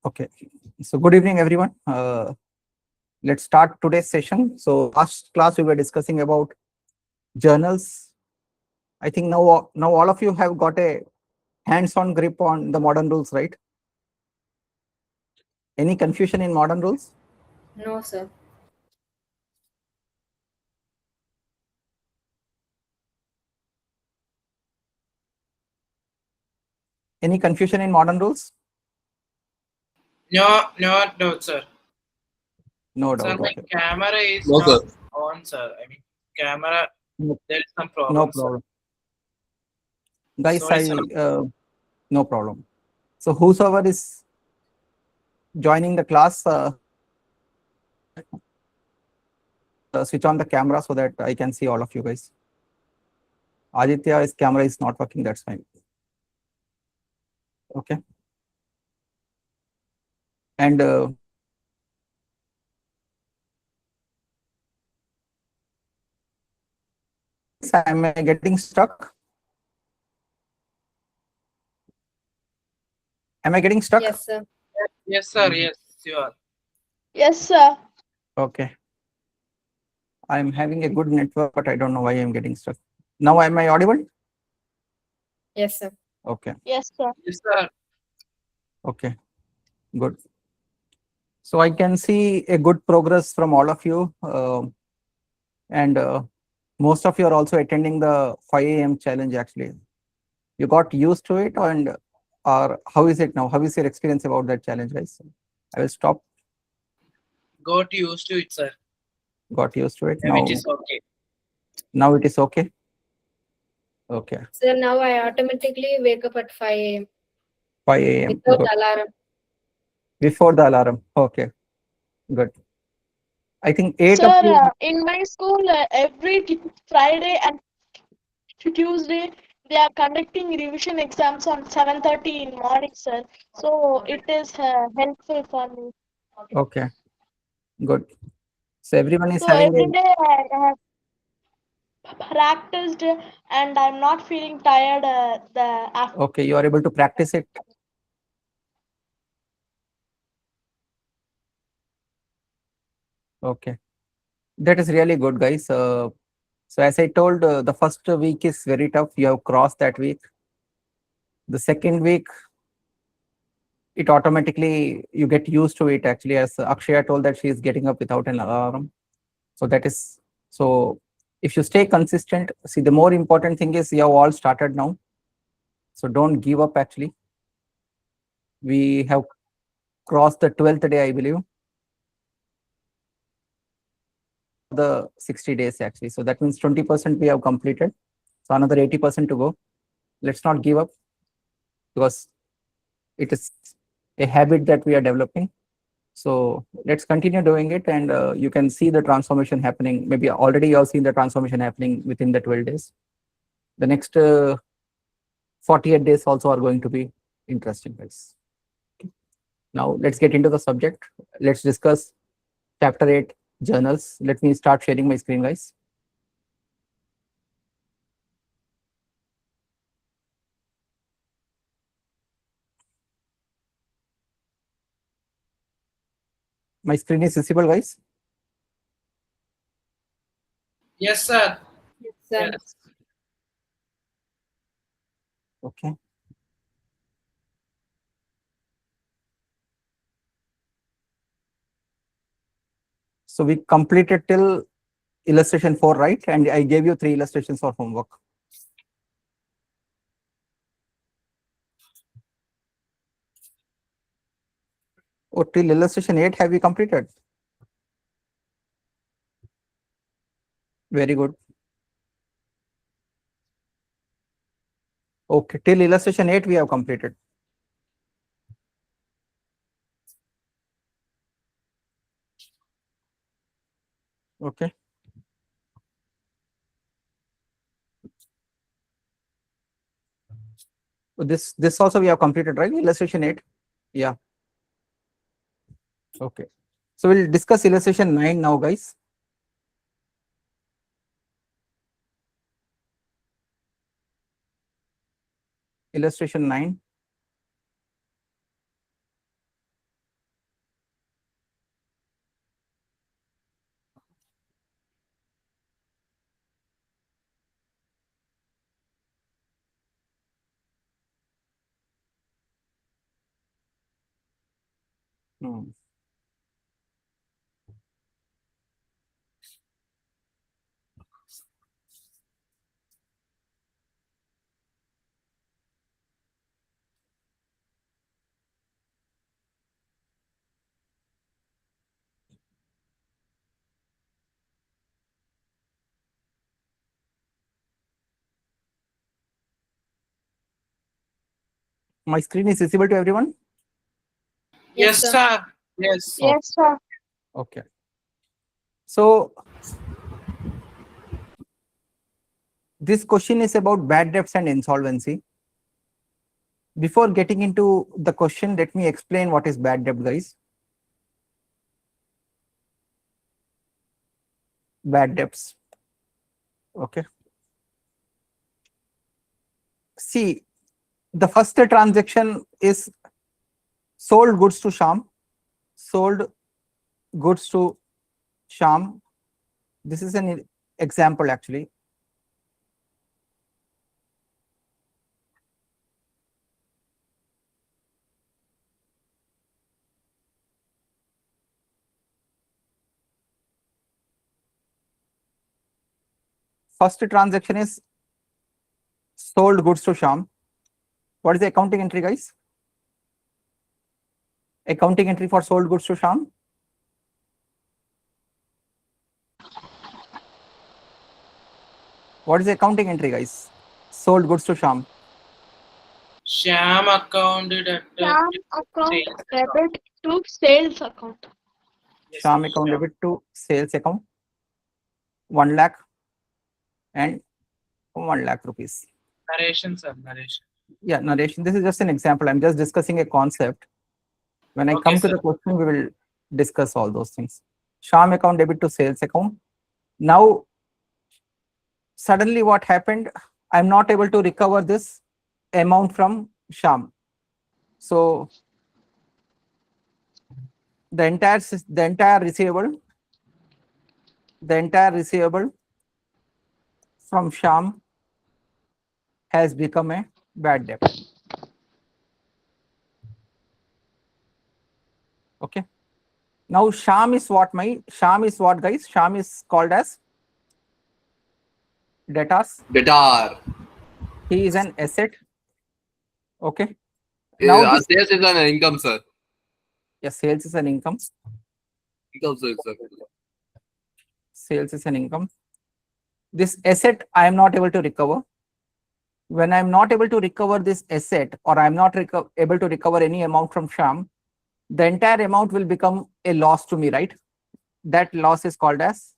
Okay, so good evening, everyone. Let's start today's session. So last class we were discussing about journals. I think now all of you have got a hands-on grip on the modern rules, right? Any confusion in modern rules? No, sir. Any confusion in modern rules? No, no, sir. No Sir, doubt. my Okay, camera is No, not sir. on, sir. I mean, camera, no, there is some no problem, sir. problem, guys. Sorry, sir. No problem. So whosoever is joining the class, switch on the camera so that I can see all of you guys. Aditya's camera is not working. That's fine. Okay, and am I getting stuck? Am I getting stuck? Yes, sir. Yes, sir. Yes, you are. Yes, sir. Okay. I'm having a good network, but I don't know why I'm getting stuck. Now am I audible? Yes, sir. Okay. Yes, sir. Yes, sir. Okay. Good. So I can see a good progress from all of you. And most of you are also attending the 5 a.m. challenge actually. You got used to it, and or how is it now? How is your experience about that challenge, guys? I will stop. Got used to it, sir. Got used to it. Which is okay. Now it is okay. Okay. Sir, now I automatically wake up at 5 a.m. 5 a.m. without Good. alarm. Before the alarm. Okay. Good. I think 8 of Sir, you. in my school, every Friday and Tuesday, they are conducting revision exams on 7:30 in morning, sir. So it is helpful for me. Okay. Good. So everyone is So having every a. day I have practiced and I'm not feeling tired after. Okay, you are able to practice it. Okay, that is really good, guys. So as I told, the first week is very tough. You have crossed that week. The second week, it automatically you get used to it. Actually, as Akshaya told that she is getting up without an alarm. So that is so. If you stay consistent, see the more important thing is you have all started now. So don't give up. Actually, we have crossed the 12th day, I believe. The 60 days actually. So that means 20% we have completed. So another 80% to go. Let's not give up because it is a habit that we are developing. So let's continue doing it, and you can see the transformation happening. Maybe already you have seen the transformation happening within the 12 days. The next 48 days also are going to be interesting, guys. Now let's get into the subject. Let's discuss chapter 8 journals. Let me start sharing my screen, guys. My screen is visible, guys. Yes, sir. Yes, sir. Yes. Okay. So we completed till illustration 4, right? And I gave you 3 illustrations for homework. Oh, till illustration 8 have you completed? Very good. Okay, till illustration 8 we have completed. Okay. So this also we have completed, right? Illustration 8. Yeah. Okay. So we'll discuss illustration 9 now, guys. Illustration 9. Hmm. My screen is visible to everyone? Yes, sir. Yes. Yes, sir. Okay. So this question is about bad debts and insolvency. Before getting into the question, let me explain what is bad debt, guys. Bad debts. Okay. See, the first transaction is sold goods to Sham. Sold goods to Sham. This is an example actually. First transaction is sold goods to Sham. What is the accounting entry, guys? Accounting entry for sold goods to Sham? What is the accounting entry, guys? Sold goods to Sham. Sham accounted at Sham account sales debit to sales account. Yes, Sham sir. account debit to sales account. 1 lakh and 1 lakh rupees. Narration, sir. Narration. Yeah, narration. This is just an example. I'm just discussing a concept. When I Okay, come to sir. the question, we will discuss all those things. Sham account debit to sales account. Now, suddenly what happened? I'm not able to recover this amount from Sham. So the entire receivable from Sham has become a bad debt. Okay. Now Sham is what, guys? Sham is called as debtors. Debtor. He is an asset. Okay. Now Now, this, sales is an income, sir. yes, sales is an income. Income, sir. Sales is an income. This asset I am not able to recover. When I'm not able to recover this asset, or I'm not able to recover any amount from Sham, the entire amount will become a loss to me, right? That loss is called as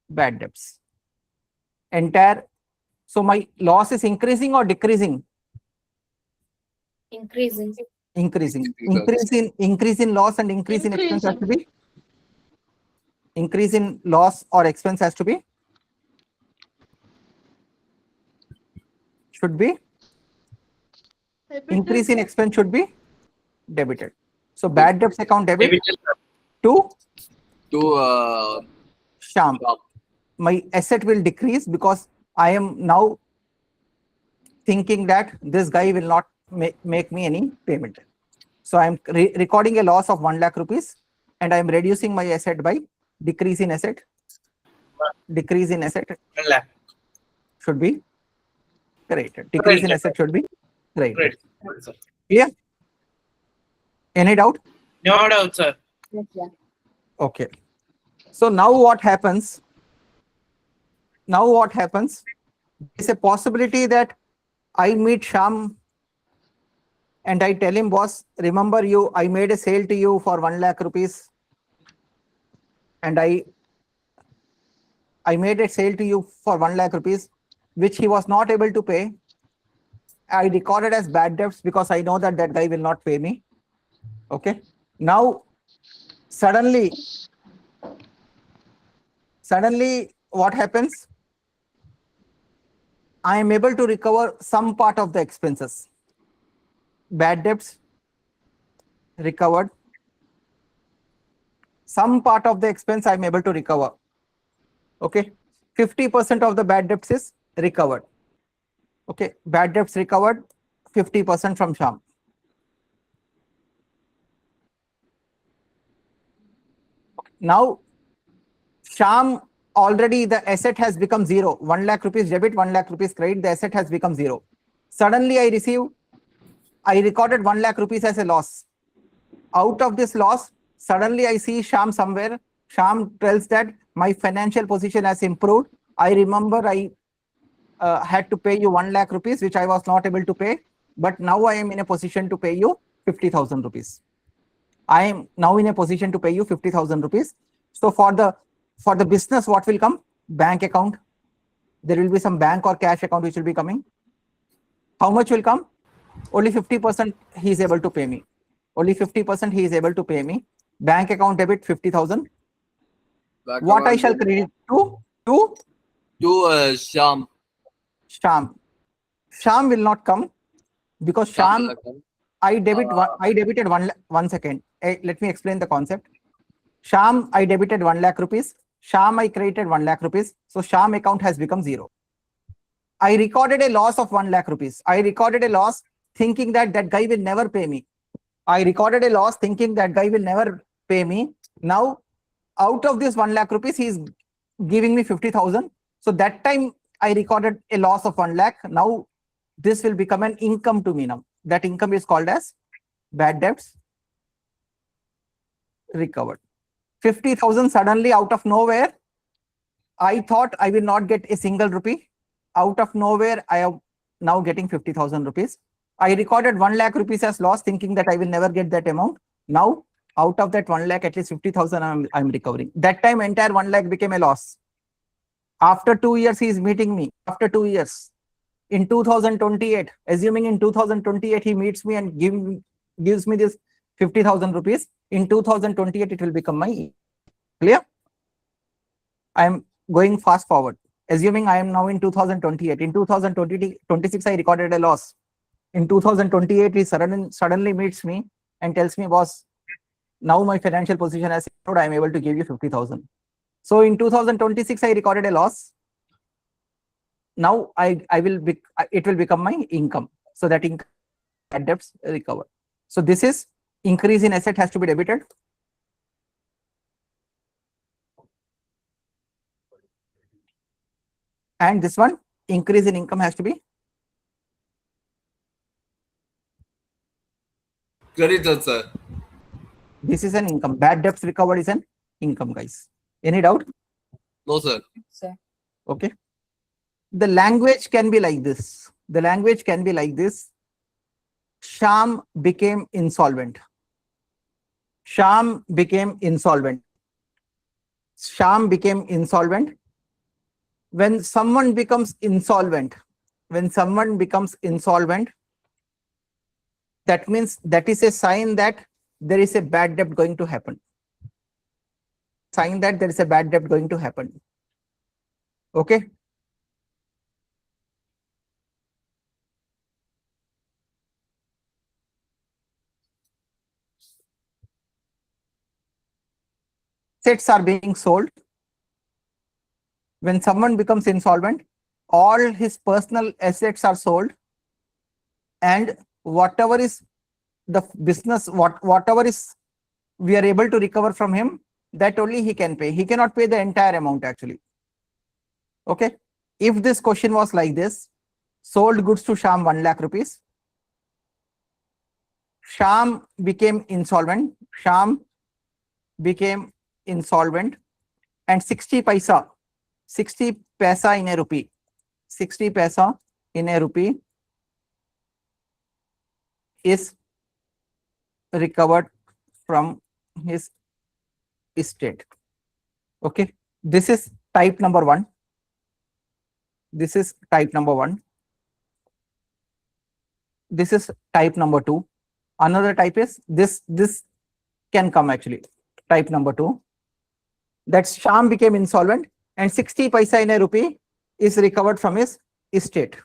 bad debts. So my loss is increasing or decreasing? Increasing. Increasing. Increasing. Increase in loss and increase in expense has to Increasing. be? Increase in loss or expense has to be? Should be? Increase in expense should be debited. So bad debts account debit Debited, sir. to To Sham. shop. My asset will decrease because I am now thinking that this guy will not make me any payment. So I'm recording a loss of 1 lakh rupees and I'm reducing my asset by decrease in asset. Decrease in asset 1 lakh. should be created. Decrease in Right, asset should be created. Great. Sir. Clear? Any doubt? No doubt, sir. Yes, sir. Okay. So now what happens? There's a possibility that I meet Sham and I tell him, boss, remember I made a sale to you for 1 lakh rupees and I made a sale to you for 1 lakh rupees, which he was not able to pay. I recorded as bad debts because I know that guy will not pay me. Okay. Now, suddenly what happens? I am able to recover some part of the expenses. Bad debts recovered. Some part of the expense I am able to recover. Okay. 50% of the bad debts is recovered. Okay. Bad debts recovered 50% from Sham. Now, Sham, already the asset has become zero. 1 lakh rupees debit, 1 lakh rupees credit, the asset has become zero. Suddenly I recorded 1 lakh rupees as a loss. Out of this loss, suddenly I see Sham somewhere. Sham tells that my financial position has improved. I remember I had to pay you 1 lakh rupees, which I was not able to pay. But now I am in a position to pay you 50,000 rupees. I am now in a position to pay you 50,000 rupees. So for the business, what will come? Bank account. There will be some bank or cash account which will be coming. How much will come? Only 50% he is able to pay me. Only 50% he is able to pay me. Bank account debit 50,000. What I shall credit to Sham. Sham. Sham will not come because Sham, I debited 1 second. Let me explain the concept. Sham, I debited 1 lakh rupees. Sham, I credited 1 lakh rupees. So Sham account has become zero. I recorded a loss of 1 lakh rupees. I recorded a loss thinking that that guy will never pay me. I recorded a loss thinking that guy will never pay me. Now, out of this 1 lakh rupees, he is giving me 50,000. So that time I recorded a loss of 1 lakh. Now this will become an income to me now. That income is called as bad debts recovered. 50,000 suddenly out of nowhere. I thought I will not get a single rupee. Out of nowhere, I am now getting 50,000 rupees. I recorded 1 lakh rupees as loss, thinking that I will never get that amount. Now, out of that 1 lakh, at least 50,000 I'm recovering. That time, entire 1 lakh became a loss. After 2 years, he is meeting me. After 2 years, in 2028, assuming in 2028 he meets me and gives me this 50,000 rupees. In 2028, it will become my clear. I am going fast forward. Assuming I am now in 2028. In 2026, I recorded a loss. In 2028, he suddenly meets me and tells me, boss, now my financial position has improved. I am able to give you 50,000. So in 2026, I recorded a loss. Now it will become my income. So that income debts recover. So this is increase in asset has to be debited. And this one, increase in income has to be Credited, sir. this is an income. Bad debts recovered is an income, guys. Any doubt? No, sir. Okay. The language can be like this. The language can be like this. Sham became insolvent. Sham became insolvent. Sham became insolvent. When someone becomes insolvent, that means that is a sign that there is a bad debt going to happen. Sign that there is a bad debt going to happen. Okay. Assets are being sold. When someone becomes insolvent, all his personal assets are sold, and whatever is the business, whatever is we are able to recover from him, that only he can pay. He cannot pay the entire amount actually. Okay. If this question was like this, sold goods to Sham 1 lakh rupees. Sham became insolvent. Sham became insolvent, and 60 paisa in a rupee, 60 paisa in a rupee is recovered from his estate. Okay, this is type number 1. This is type number 1. This is type number 2. Another type is this can come actually. Type number 2. That Sham became insolvent and 60 paisa in a rupee is recovered from his estate.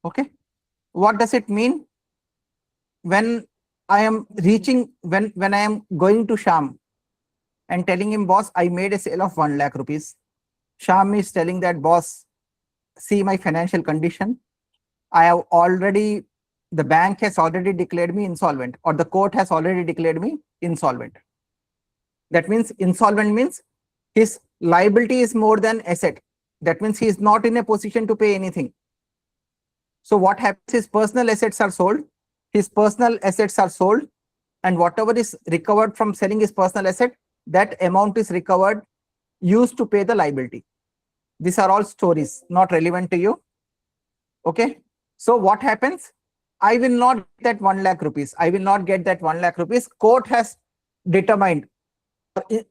Okay. What does it mean? When I am when I am going to Sham and telling him, boss, I made a sale of 1 lakh rupees. Sham is telling that, boss, see my financial condition. I have already the bank has already declared me insolvent, or the court has already declared me insolvent. That means insolvent means his liability is more than asset. That means he is not in a position to pay anything. So what happens? His personal assets are sold. His personal assets are sold, and whatever is recovered from selling his personal asset, that amount is recovered, used to pay the liability. These are all stories not relevant to you. Okay. So what happens? I will not get that 1 lakh rupees. I will not get that 1 lakh rupees. Court has determined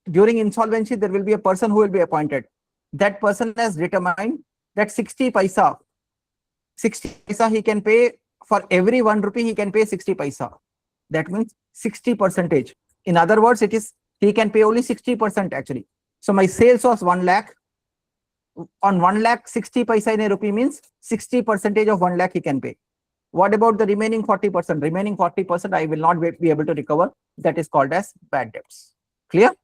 during insolvency, there will be a person who will be appointed. That person has determined that 60 paisa he can pay for every 1 rupee, he can pay 60 paisa. That means 60%. In other words, it is he can pay only 60% actually. So my sales was 1 lakh. On 1 lakh, 60 paisa in a rupee means 60% of 1 lakh he can pay. What about the remaining 40%? Remaining 40% I will not be able to recover. That is called as bad debts. Clear?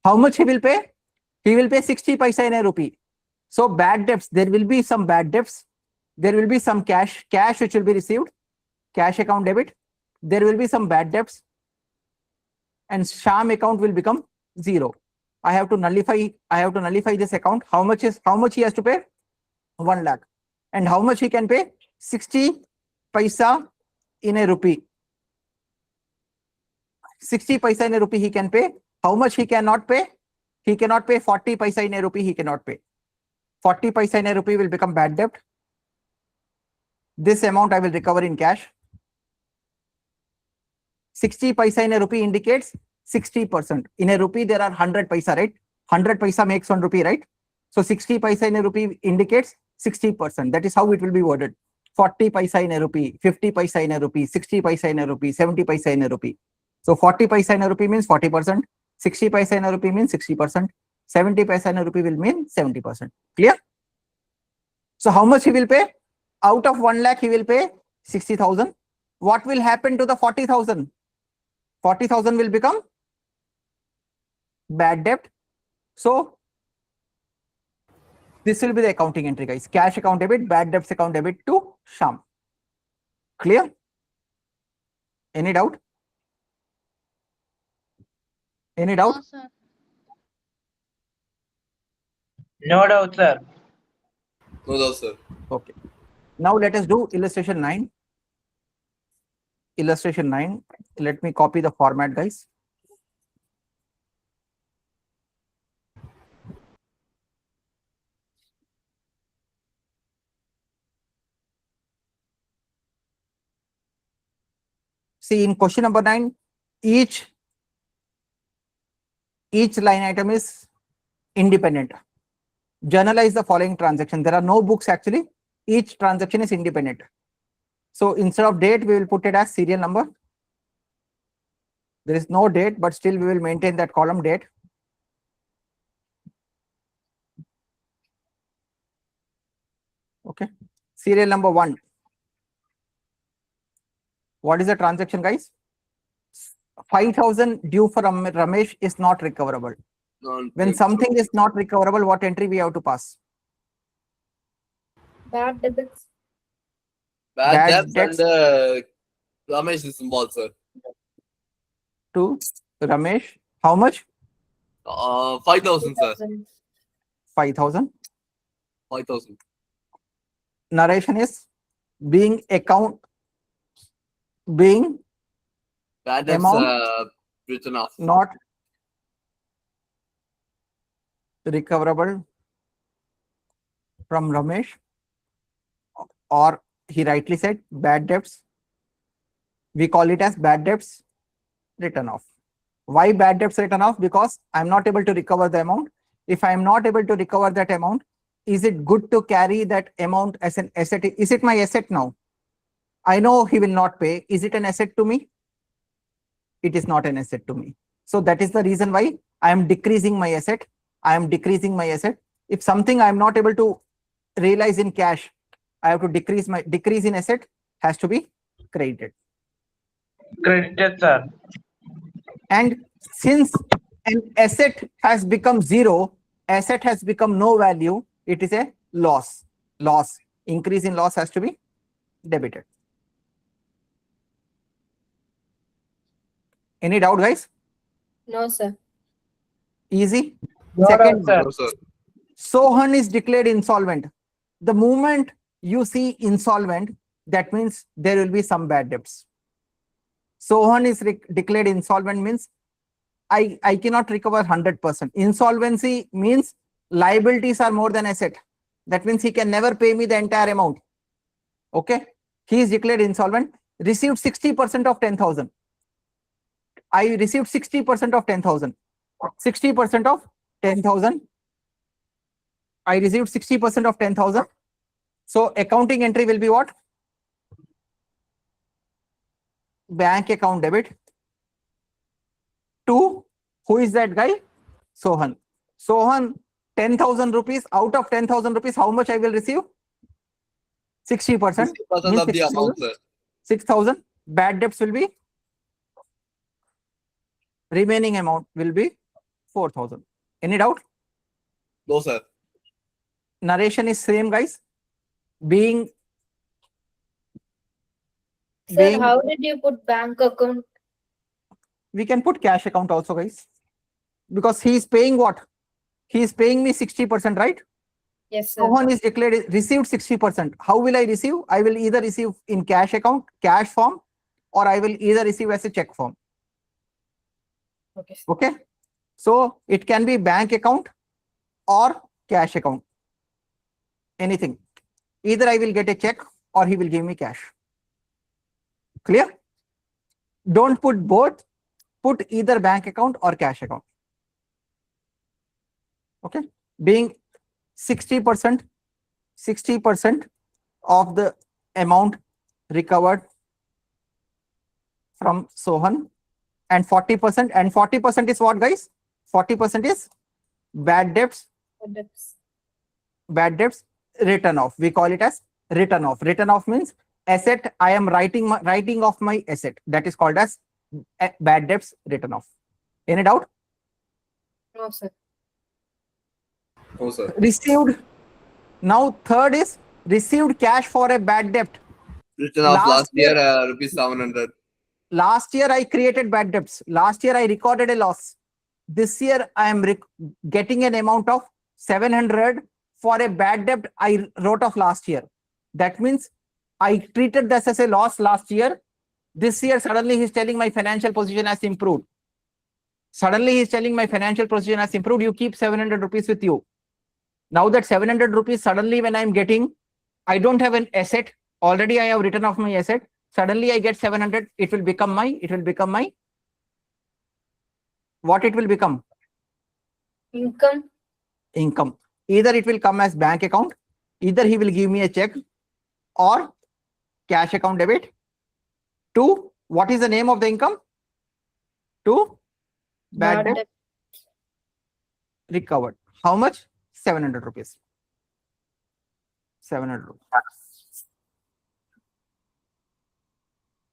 How much he will pay? He will pay 60 paisa in a rupee. So bad debts, there will be some bad debts. There will be some cash which will be received, cash account debit. There will be some bad debts, and sham account will become 0. I have to nullify this account. How much he has to pay? 1 lakh. And how much he can pay? 60 paisa in a rupee. 60 paisa in a rupee he can pay. How much he cannot pay? He cannot pay 40 paisa in a rupee. He cannot pay. 40 paisa in a rupee will become bad debt. This amount I will recover in cash. 60 paisa in a rupee indicates 60%. In a rupee, there are 100 paisa, right? 100 paisa makes 1 rupee, right? So 60 paisa in a rupee indicates 60%. That is how it will be worded. 40 paisa in a rupee, 50 paisa in a rupee, 60 paisa in a rupee, 70 paisa in a rupee. So 40 paisa in a rupee means 40%, 60 paisa in a rupee means 60%, 70 paisa in a rupee will mean 70%. Clear? So how much he will pay? Out of 1 lakh, he will pay 60,000. What will happen to the 40,000? 40,000 will become bad debt. So this will be the accounting entry, guys. Cash account debit, bad debts account debit to sham. Clear? Any doubt? Any doubt? No, sir. No doubt, sir. No doubt, sir. Okay. Now let us do illustration 9. Illustration 9. Let me copy the format, guys. See, in question number 9, each line item is independent. Journalize the following transaction. There are no books actually. Each transaction is independent. So instead of date, we will put it as serial number. There is no date, but still we will maintain that column date. Okay. Serial number 1. What is the transaction, guys? 5,000 due for Ramesh is not recoverable. When something is not recoverable, what entry we have to pass? Bad debits. Bad debts debts. and Ramesh is involved, sir. To Ramesh. How much? 5,000, sir. 5,000. 5,000. Narration is being Bad debts Amount? written off. not recoverable from Ramesh, or he rightly said bad debts. We call it as bad debts written off. Why bad debts written off? Because I'm not able to recover the amount. If I'm not able to recover that amount, is it good to carry that amount as an asset? Is it my asset now? I know he will not pay. Is it an asset to me? It is not an asset to me. So that is the reason why I am decreasing my asset. I am decreasing my asset. If something I am not able to realize in cash, I have to decrease in asset has to be credited. Credited, sir. And since an asset has become 0, asset has become no value, it is a loss. Increase in loss has to be debited. Any doubt, guys? No, sir. Easy. No Second doubt, one. sir. No, sir. Sohan is declared insolvent. The moment you see insolvent, that means there will be some bad debts. Sohan is declared insolvent means I cannot recover 100%. Insolvency means liabilities are more than asset. That means he can never pay me the entire amount. Okay. He is declared insolvent, received 60% of 10,000. I received 60% of 10,000. 60% of 10,000. I received 60% of 10,000. So accounting entry will be what? Bank account debit to, who is that guy? Sohan. Sohan, 10,000 rupees. Out of 10,000 rupees, how much I will receive? 60%. 60% Means of the 6,000. amount, sir. 6,000. Bad debts will be, remaining amount will be 4,000. Any doubt? No, sir. Narration is same, guys. Being Sir, how did you put bank account? we can put cash account also, guys, because he is paying what? He is paying me 60%, right? Yes, sir. Sohan is declared received 60%. How will I receive? I will either receive in cash account, cash form, or I will either receive as a check form. Okay, sir. Okay. So it can be bank account or cash account. Anything. Either I will get a check or he will give me cash. Clear? Don't put both. Put either bank account or cash account. Okay. Being 60% of the amount recovered from Sohan, and 40% is what, guys? 40% is bad debts written off. We call it as written off. Written off means asset. I am writing off my asset. That is called as bad debts written off. Any doubt? No, sir. No, sir. Received. Now third is received cash for a bad debt. Written off Last last year, year- rupees 700. Last year I created bad debts. Last year I recorded a loss. This year I am getting an amount of 700 for a bad debt I wrote off last year. That means I treated this as a loss last year. This year suddenly he's telling my financial position has improved. Suddenly he's telling my financial position has improved. You keep 700 rupees with you. Now that 700 rupees suddenly when I'm getting, I don't have an asset. Already I have written off my asset. Suddenly I get 700. It will become my, what it will become? Income. Income. Either it will come as bank account, either he will give me a check, or cash account debit. To, what is the name of the income? To bad debt recovered. How much? 700 rupees. 700 rupees.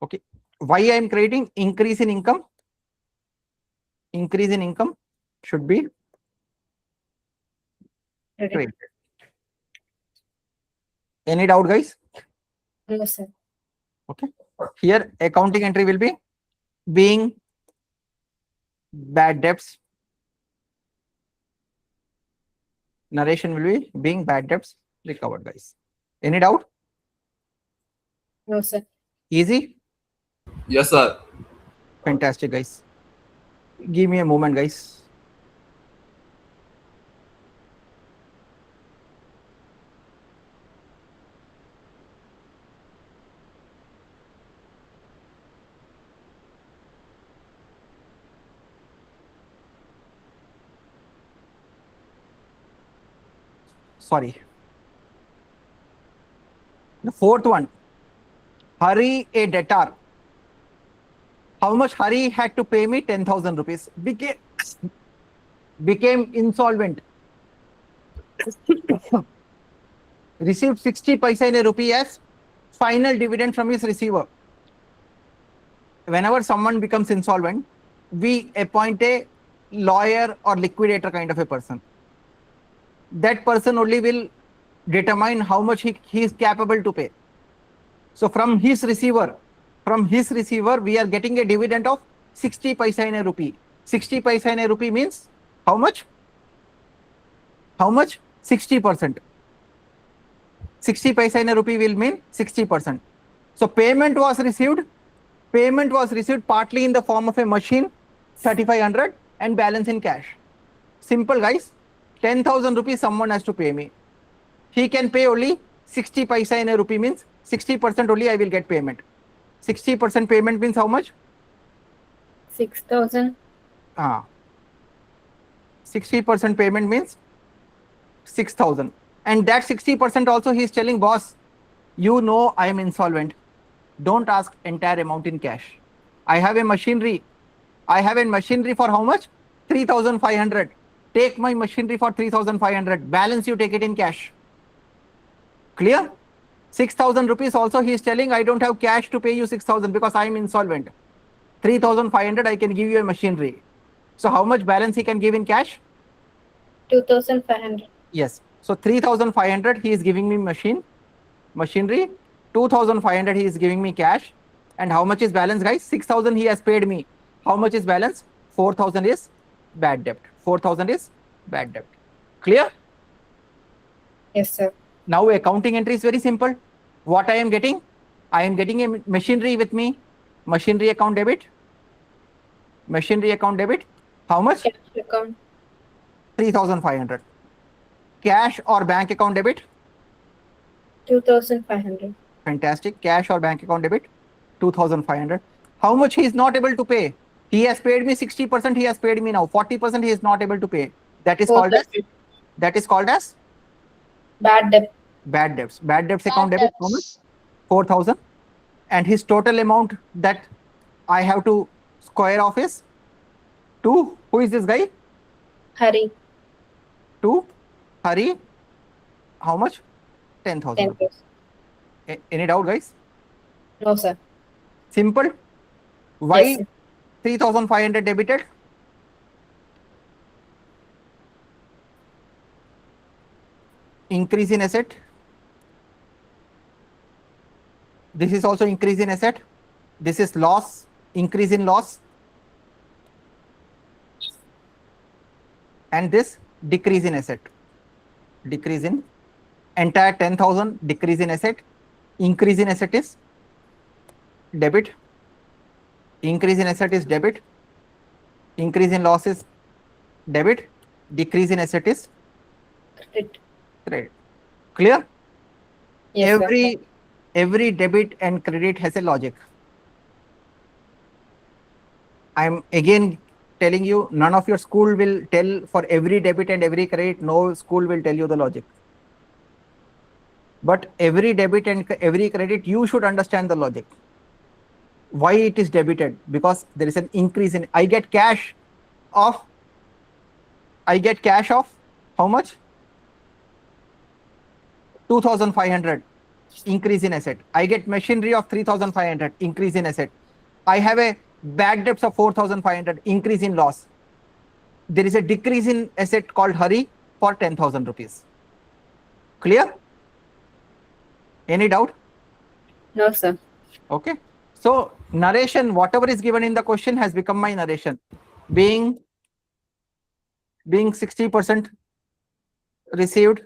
Okay. Why I am creating increase in income? Increase in income should be created. Any doubt, guys? No, sir. Okay. Here accounting entry will be being bad debts. Narration will be being bad debts recovered, guys. Any doubt? No, sir. Easy? Yes, sir. Fantastic, guys. Give me a moment, guys. Sorry. The fourth one. Hari, a debtor. How much Hari had to pay me? 10,000 rupees. Became insolvent. Received 60 paisa in a rupee as final dividend from his receiver. Whenever someone becomes insolvent, we appoint a lawyer or liquidator kind of a person. That person only will determine how much he is capable to pay. So from his receiver, we are getting a dividend of 60 paisa in a rupee. 60 paisa in a rupee means how much? How much? 60%. 60 paisa in a rupee will mean 60%. So payment was received partly in the form of a machine, 3,500, and balance in cash. Simple, guys. 10,000 rupees someone has to pay me. He can pay only 60 paisa in a rupee means 60% only I will get payment. 60% payment means how much? 6,000. 60% payment means 6,000. And that 60% also he is telling, boss, you know I am insolvent. Don't ask entire amount in cash. I have a machinery. For how much? 3,500. Take my machinery for 3,500. Balance you take it in cash. Clear? 6,000 rupees also he is telling, I don't have cash to pay you 6,000 because I am insolvent. 3,500 I can give you a machinery. So how much balance he can give in cash? 2,500. Yes. So 3,500 he is giving me machinery. 2,500 he is giving me cash. And how much is balance, guys? 6,000 he has paid me. How much is balance? 4,000 is bad debt. 4,000 is bad debt. Clear? Yes, sir. Now accounting entry is very simple. What I am getting? I am getting a machinery with me. Machinery account debit. Machinery account debit. How much? Cash account. 3,500. Cash or bank account debit? 2,500. Fantastic. Cash or bank account debit? 2,500. How much he is not able to pay? He has paid me 60%. He has paid me now. 40% he is not able to pay. That is called as Bad debt. bad debts. Bad debts account Bad debit. How much? debts. 4,000. And his total amount that I have to square off is 2. Who is this guy? Hari. 2. Hari. How much? 10,000. 10,000. Any doubt, guys? No, sir. Simple. Why Yes, sir. 3,500 debited? Increase in asset. This is also increase in asset. This is loss, increase in loss. And this decrease in asset. Decrease in entire 10,000, decrease in asset. Increase in asset is debit. Increase in asset is debit. Increase in loss is debit. Decrease in asset is Credit. credit. Clear? Yes, sir. Every debit and credit has a logic. I'm again telling you, none of your school will tell for every debit and every credit. No school will tell you the logic. But every debit and every credit, you should understand the logic. Why it is debited? Because there is an increase in. I get cash of how much? 2,500. Increase in asset. I get machinery of 3,500. Increase in asset. I have a bad debts of 4,500. Increase in loss. There is a decrease in asset called Hari for 10,000 rupees. Clear? Any doubt? No, sir. Okay. So narration, whatever is given in the question has become my narration. Being 60% received,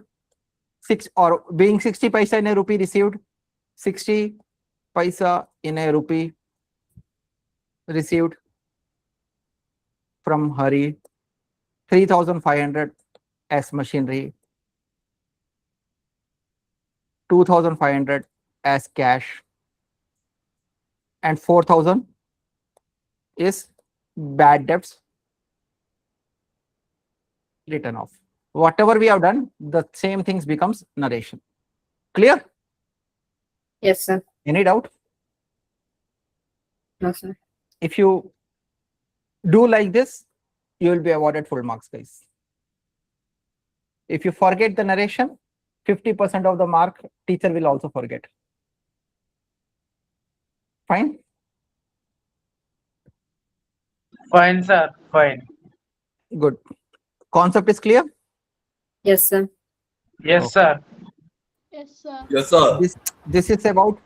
being 60 paisa in a rupee received, 60 paisa in a rupee received from Hari, 3,500 as machinery, 2,500 as cash, and 4,000 is bad debts written off. Whatever we have done, the same things becomes narration. Clear? Yes, sir. Any doubt? No, sir. If you do like this, you will be awarded full marks, guys. If you forget the narration, 50% of the mark teacher will also forget. Fine? Fine, sir. Fine. Good. Concept is clear? Yes, sir. Yes, Okay. sir. Yes, sir. Yes, sir. This is about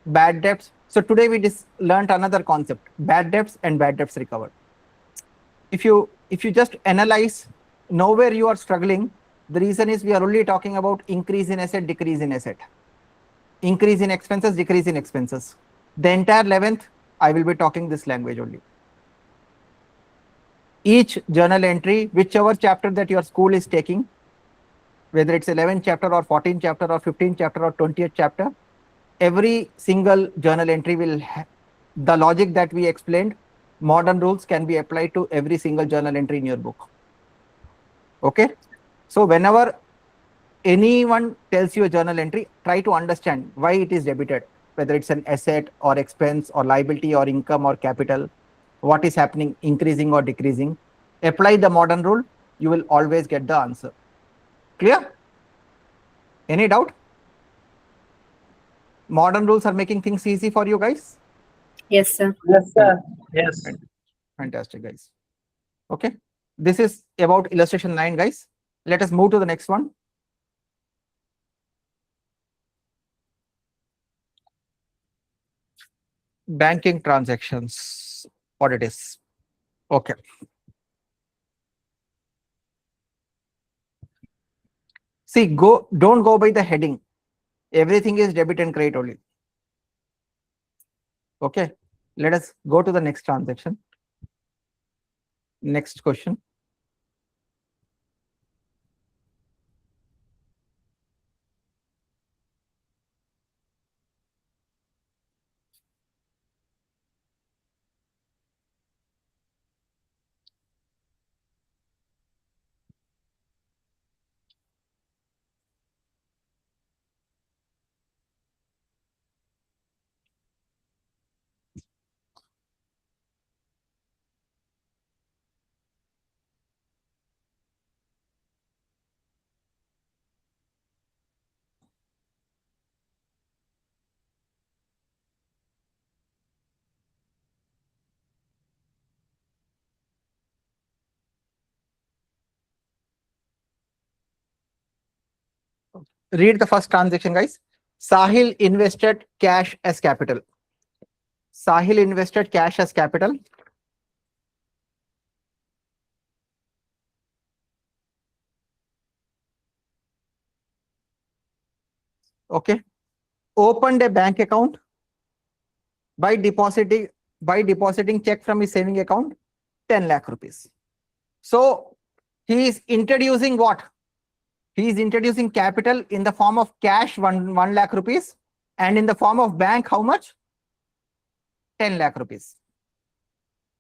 bad debts. So today we learned another concept, bad debts and bad debts recovered. If you just analyze, nowhere you are struggling. The reason is we are only talking about increase in asset, decrease in asset, increase in expenses, decrease in expenses. The entire 11th, I will be talking this language only. Each journal entry, whichever chapter that your school is taking, whether it's 11th chapter or 14th chapter or 15th chapter or 20th chapter, every single journal entry will the logic that we explained, modern rules can be applied to every single journal entry in your book. Okay. So whenever anyone tells you a journal entry, try to understand why it is debited, whether it's an asset or expense or liability or income or capital, what is happening, increasing or decreasing. Apply the modern rule, you will always get the answer. Clear? Any doubt? Modern rules are making things easy for you guys. Yes, sir. Yes, sir. Yes. Fantastic, guys. Okay. This is about illustration 9, guys. Let us move to the next one. Banking transactions, what it is. Okay. See, don't go by the heading. Everything is debit and credit only. Okay. Let us go to the next transaction. Next question. Read the first transaction, guys. Sahil invested cash as capital. Sahil invested cash as capital. Okay. Opened a bank account by depositing check from his saving account, 10 lakh rupees. So he is introducing what? He is introducing capital in the form of cash, 1 lakh rupees, and in the form of bank, how much? 10 lakh rupees.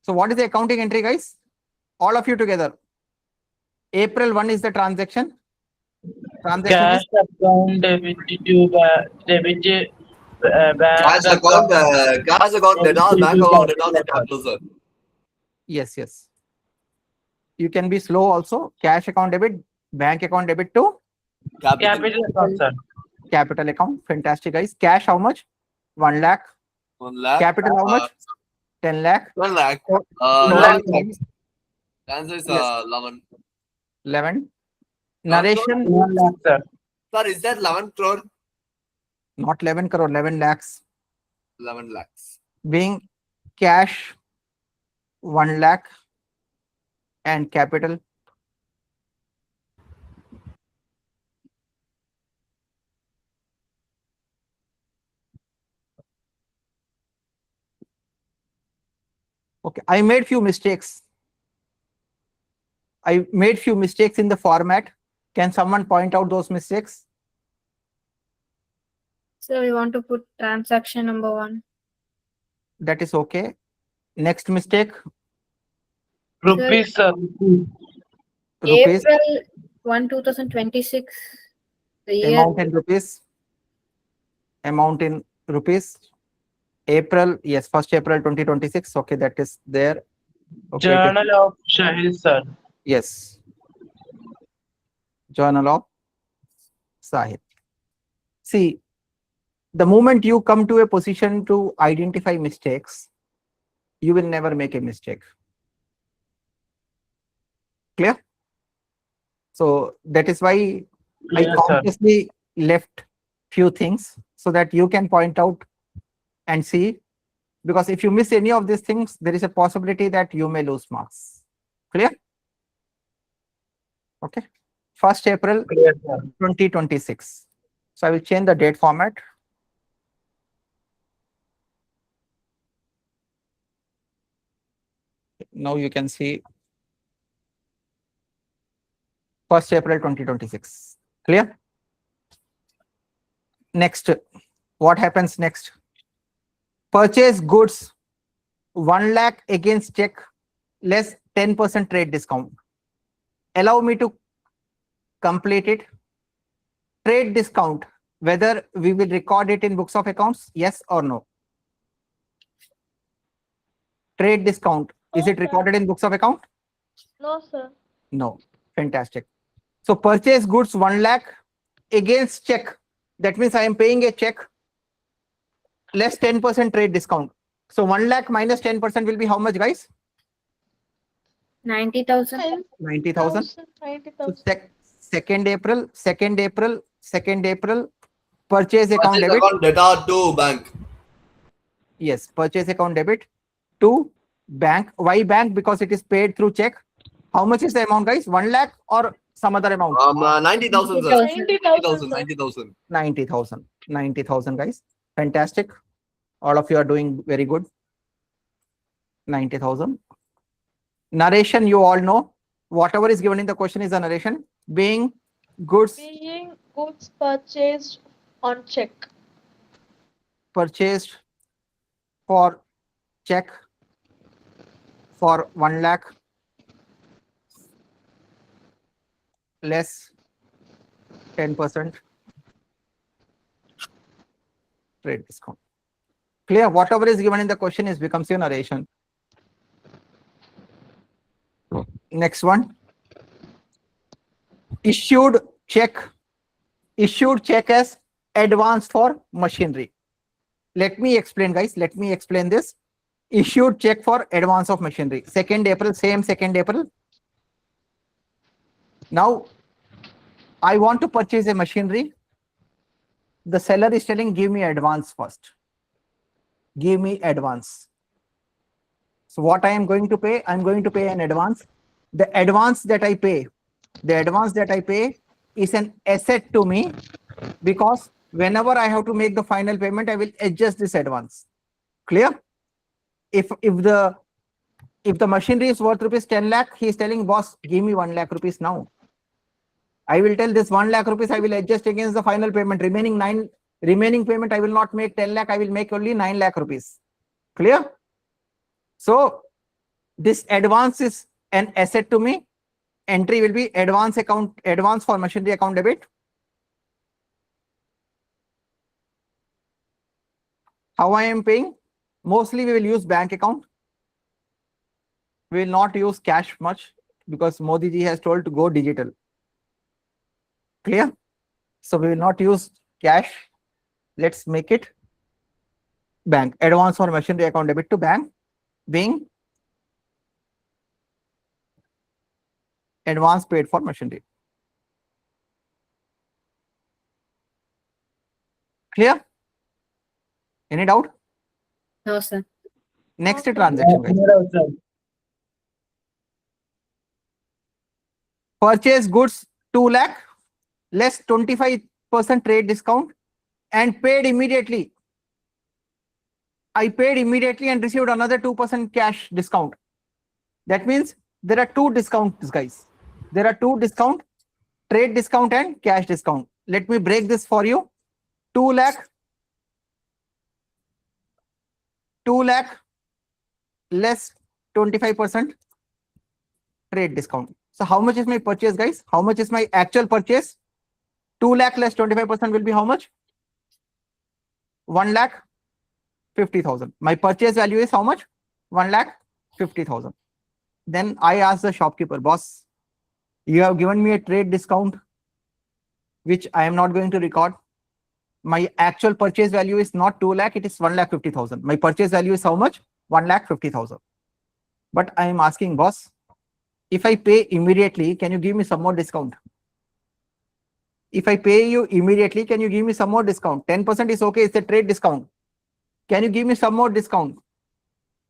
So what is the accounting entry, guys? All of you together. April 1 is the transaction. Transaction Cash is account debit to debit bank Cash account, data, bank account, data, capital. capital, sir. yes. You can be slow also. Cash account debit, bank account debit to Capital account, sir. capital account. Fantastic, guys. Cash how much? 1 lakh. 1 lakh. Capital how much? 10 lakh. 1 lakh. So, lakh. The answer is Yes. 11. 11. Not Narration, 1 lakh, sir. Sir, is that 11 crore? not 11 crore, 11 lakhs. 11 lakhs. Being cash 1 lakh and capital. Okay, I made few mistakes. I made few mistakes in the format. Can someone point out those mistakes? So we want to put transaction number 1. That is okay. Next mistake, Rupees, sir. rupees, April 1, 2026. The year. amount in rupees. Amount in rupees. April, yes, 1st April 2026. Okay, that is there. Okay, it is- Journal of Shahil, sir. yes. Journal of Sahil. See, the moment you come to a position to identify mistakes, you will never make a mistake. Clear? So that is why I Yes, sir. consciously left few things so that you can point out and see, because if you miss any of these things, there is a possibility that you may lose marks. Clear? Okay. 1st April Clear, sir. 2026. So I will change the date format. Now you can see 1st April 2026. Clear? Next, what happens next? Purchase goods 1 lakh against check less 10% trade discount. Allow me to complete it. Trade discount, whether we will record it in books of accounts, yes or no? Trade discount, is No, it sir. recorded in books of account? No, sir. No. Fantastic. So purchase goods 1 lakh against check. That means I am paying a check less 10% trade discount. So 1 lakh minus 10% will be how much, guys? 90,000. 90,000. So 90,000. 2nd April, 2nd April, 2nd April, purchase account Purchase debit. account debit to bank. Yes, purchase account debit to bank. Why bank? Because it is paid through check. How much is the amount, guys? 1 lakh or some other amount? 90,000, sir. 90,000. 90,000. 90,000. 90,000, guys. Fantastic. All of you are doing very good. 90,000. Narration, you all know. Whatever is given in the question is a narration. Being goods Being goods purchased on check. purchased for check for 1 lakh less 10% trade discount. Clear? Whatever is given in the question is becomes your narration. Next one. Issued check. Issued check as advance for machinery. Let me explain, guys. Let me explain this. Issued check for advance of machinery. 2nd April, same 2nd April. Now, I want to purchase a machinery. The seller is telling, give me advance first. Give me advance. So what I am going to pay? I'm going to pay an advance. The advance that I pay is an asset to me, because whenever I have to make the final payment, I will adjust this advance. Clear? If the machinery is worth rupees 10 lakh, he is telling, boss, give me 1 lakh rupees now. I will tell this 1 lakh rupees I will adjust against the final payment. Remaining payment I will not make 10 lakh, I will make only 9 lakh rupees. Clear? So this advance is an asset to me. Entry will be advance for machinery account debit. How I am paying? Mostly we will use bank account. We will not use cash much because Modi ji has told to go digital. Clear? So we will not use cash. Let's make it bank. Advance for machinery account debit to bank, being advance paid for machinery. Clear? Any doubt? No, sir. Next Okay. transaction, guys. Clear out, sir. Purchase goods 2 lakh less 25% trade discount and paid immediately. I paid immediately and received another 2% cash discount. That means there are two discounts, guys. There are two discounts, trade discount and cash discount. Let me break this for you. 2 lakh less 25% trade discount. So how much is my purchase, guys? How much is my actual purchase? 2 lakh less 25% will be how much? 1,50,000. My purchase value is how much? 1,50,000. Then I ask the shopkeeper, boss, you have given me a trade discount, which I am not going to record. My actual purchase value is not 2 lakh, it is 1,50,000. My purchase value is how much? 1,50,000. But I am asking, boss, if I pay immediately, can you give me some more discount? If I pay you immediately, can you give me some more discount? 10% is okay, it's a trade discount. Can you give me some more discount?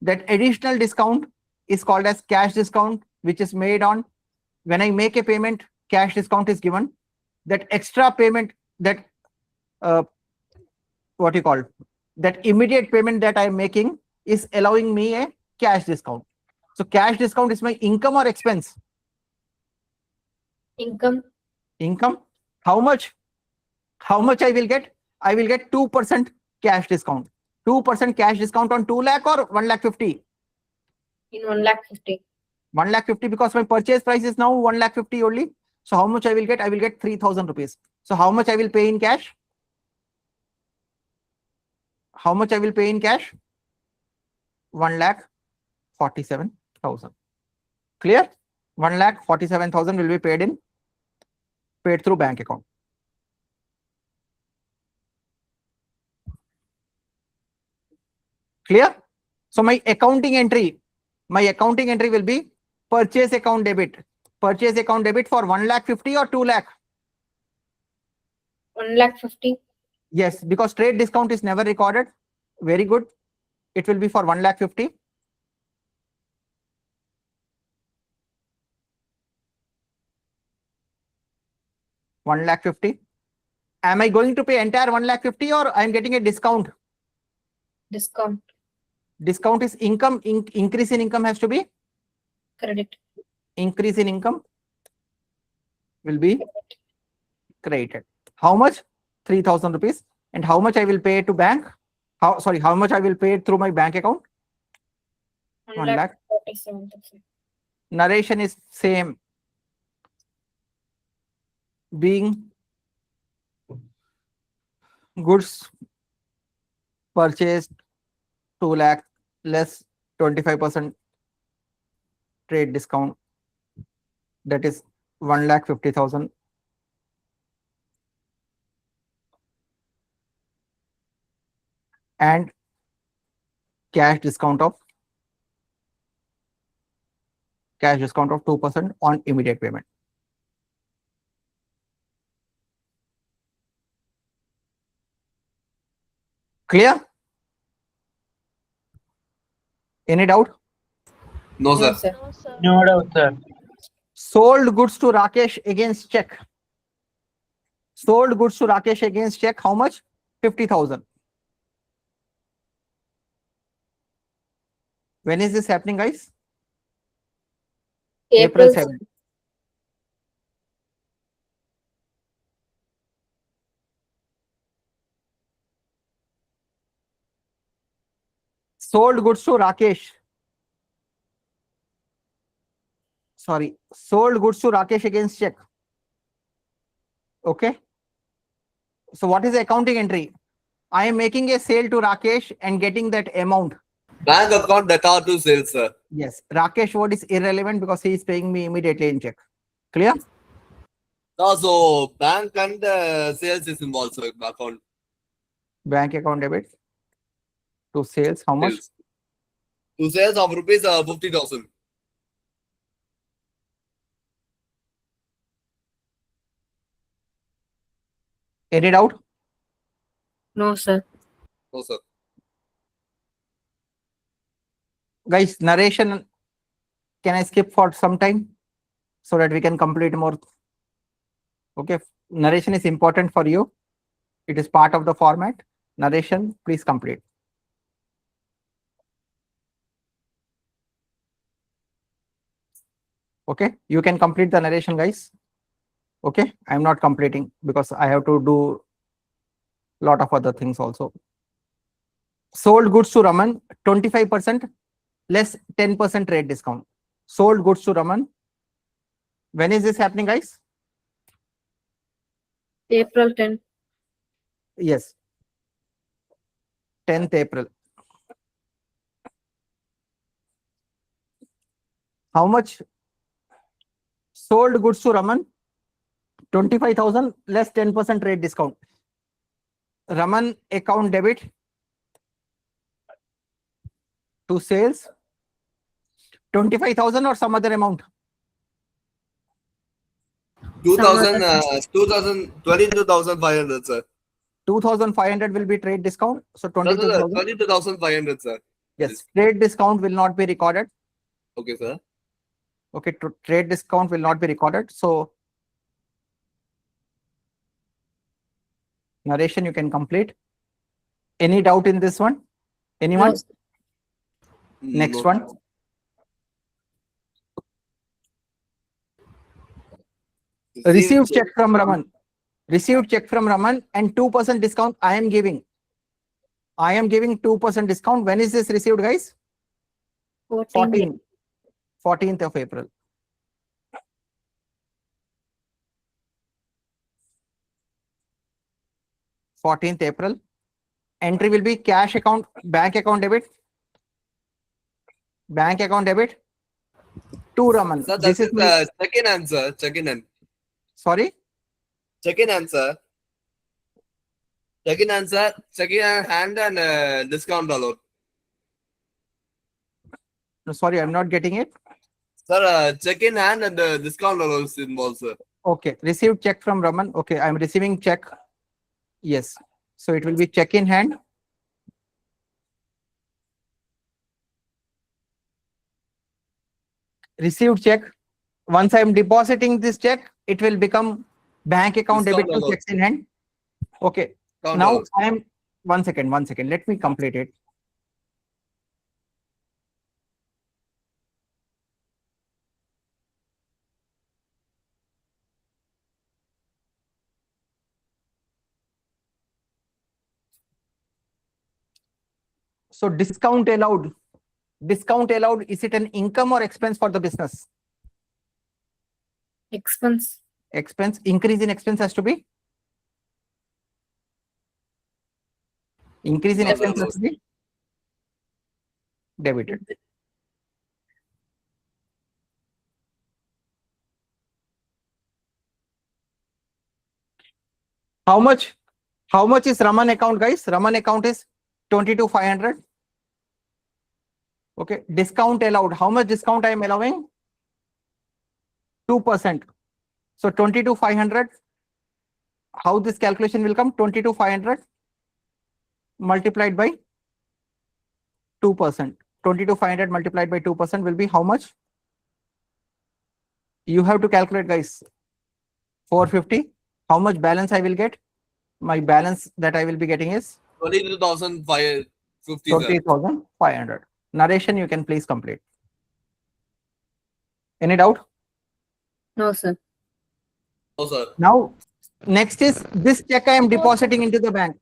That additional discount is called as cash discount, which is made on when I make a payment, cash discount is given. That extra payment, that what you call, that immediate payment that I am making is allowing me a cash discount. So cash discount is my income or expense? Income. Income. How much? How much I will get? I will get 2% cash discount. 2% cash discount on 2 lakh or 1 lakh 50? In 1 lakh 50. 1 lakh 50, because my purchase price is now 1 lakh 50 only. So how much I will get? I will get 3,000 rupees. So how much I will pay in cash? How much I will pay in cash? 1 lakh 47,000. Clear? 1 lakh 47,000 will be paid through bank account. Clear? So my accounting entry will be purchase account debit. Purchase account debit for 1 lakh 50 or 2 lakh? 1 lakh 50. Yes, because trade discount is never recorded. Very good. It will be for 1 lakh 50. One lakh 50. Am I going to pay entire 1 lakh 50 or I am getting a discount? Discount. Discount is income. Increase in income has to be? Credit. Increase in income will be credited. How much? 3,000 rupees. And how much I will pay to bank? How much I will pay through my bank account? 1 lakh. 47,000. Narration is same. Being goods purchased 2 lakh less 25% trade discount, that is 1 lakh 50,000. And cash discount of 2% on immediate payment. Clear? Any doubt? No, No, sir. sir. No, sir. No doubt, sir. Sold goods to Rakesh against check. Sold goods to Rakesh against check. How much? 50,000. When is this happening, guys? April 7. Sold goods to Rakesh. Sold goods to Rakesh against check. Okay. So what is the accounting entry? I am making a sale to Rakesh and getting that amount. Bank account data to sales, sir. Yes. Rakesh word is irrelevant because he is paying me immediately in check. Clear? So bank and sales is involved, sir, account. Bank account debit to sales. How much? Sales. To sales of rupees 50,000. Any doubt? No, sir. No, sir. Guys, narration, can I skip for some time so that we can complete more? Okay, narration is important for you. It is part of the format. Narration, please complete. Okay, you can complete the narration, guys. Okay, I'm not completing because I have to do a lot of other things also. Sold goods to Raman, 25% less 10% rate discount. Sold goods to Raman. When is this happening, guys? April 10. Yes. 10th April. How much? Sold goods to Raman, 25,000 less 10% rate discount. Raman account debit to sales, 25,000 or some other amount? 22,500, sir. 2,500 will be trade discount. So No, sir, 22,000. 22,500, sir. Yes, trade discount will not be recorded. Okay, sir. Okay, trade discount will not be recorded. So narration you can complete. Any doubt in this one? Anyone? No, sir. Next No. one. Received check from Raman. Received check from Raman and 2% discount I am giving. I am giving 2% discount. When is this received, guys? 14. 14th of April. April. Entry will be cash account, bank account debit. Bank account debit to Raman. Sir, This that is my, is check in answer. Check in hand. sorry. Check in answer. Check in answer. Check in hand and discount allowed. No, sorry, I'm not getting it. Sir, check in hand and discount allowance involved, sir. Okay, received check from Raman. Okay, I'm receiving check. Yes. So it will be check in hand. Received check. Once I'm depositing this check, it will become bank account Discount debit to allowed. checks in hand. Okay. Discount Now allowed. I am, one second. Let me complete it. So discount allowed. Discount allowed, is it an income or expense for the business? Expense. Expense, increase in expense has to be? Increase in expense has to be debited. How much is Raman account, guys? Raman account is 22,500. Okay, discount allowed. How much discount I am allowing? 2%. So 22,500. How this calculation will come? 22,500 multiplied by 2%. 22,500 multiplied by 2% will be how much? You have to calculate, guys. 450. How much balance I will get? My balance that I will be getting is 22,550, sir. 20,500. Narration you can please complete. Any doubt? No, sir. No, sir. Now, next is this check I am depositing into the bank.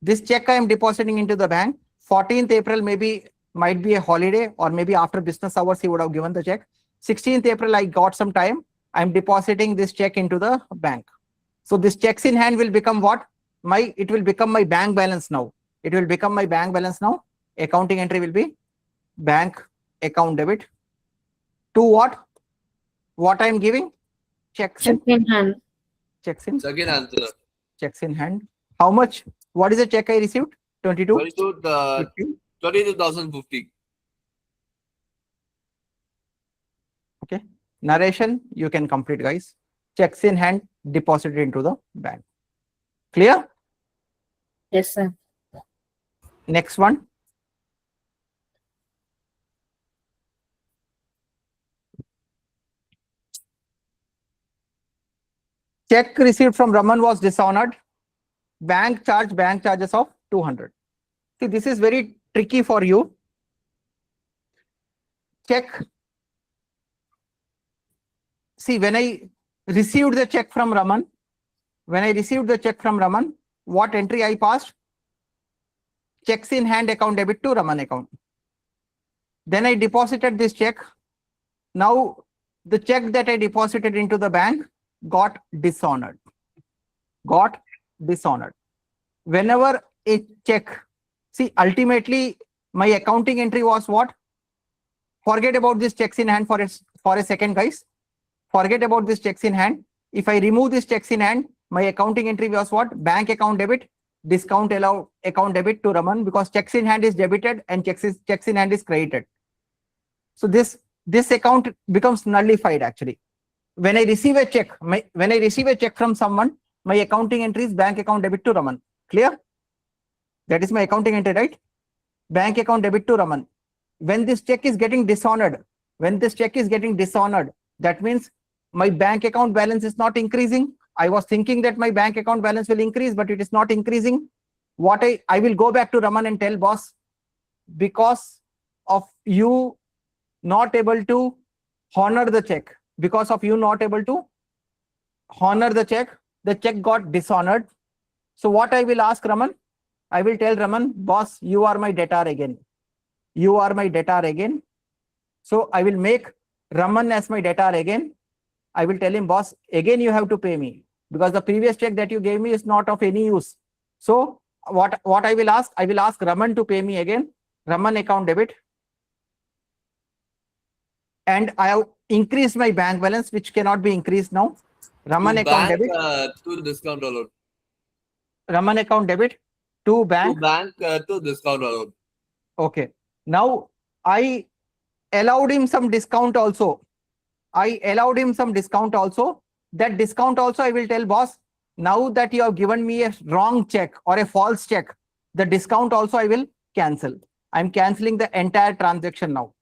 This check I am depositing into the bank. 14th April might be a holiday, or maybe after business hours he would have given the check. 16th April I got some time. I am depositing this check into the bank. So this checks in hand will become what? It will become my bank balance now. It will become my bank balance now. Accounting entry will be bank account debit to what? What I am giving? Checks Check in. in hand. Checks in. Check in answer. Checks in hand. How much? What is the check I received? 22. 22,050. Okay. Narration you can complete, guys. Checks in hand deposited into the bank. Clear? Yes, sir. Next one. Check received from Raman was dishonored. Bank charges of 200. See, this is very tricky for you. Check. See, when I received the check from Raman, what entry I passed? Checks in hand account debit to Raman account. Then I deposited this check. Now the check that I deposited into the bank got dishonored. Whenever a check, see, ultimately my accounting entry was what? Forget about this checks in hand for a second, guys. Forget about this checks in hand. If I remove this checks in hand, my accounting entry was what? Bank account debit, discount allowed account debit to Raman, because checks in hand is debited and checks in hand is credited. So this account becomes nullified actually. When I receive a check, from someone, my accounting entry is bank account debit to Raman. Clear? That is my accounting entry, right? Bank account debit to Raman. When this check is getting dishonored, that means my bank account balance is not increasing. I was thinking that my bank account balance will increase, but it is not increasing. What I will go back to Raman and tell, boss, because of you not able to honor the check, the check got dishonored. So what I will ask Raman, I will tell Raman, boss, you are my debtor again. So I will make Raman as my debtor again. I will tell him, boss, again you have to pay me because the previous check that you gave me is not of any use. So what I will ask Raman to pay me again, Raman account debit. And I have increased my bank balance, which cannot be increased now. Raman account debit. To discount allowed. Raman account debit to bank. To discount allowed. Okay. Now I allowed him some discount also. That discount also I will tell, boss, now that you have given me a wrong check or a false check, the discount also I will cancel. I'm canceling the entire transaction now.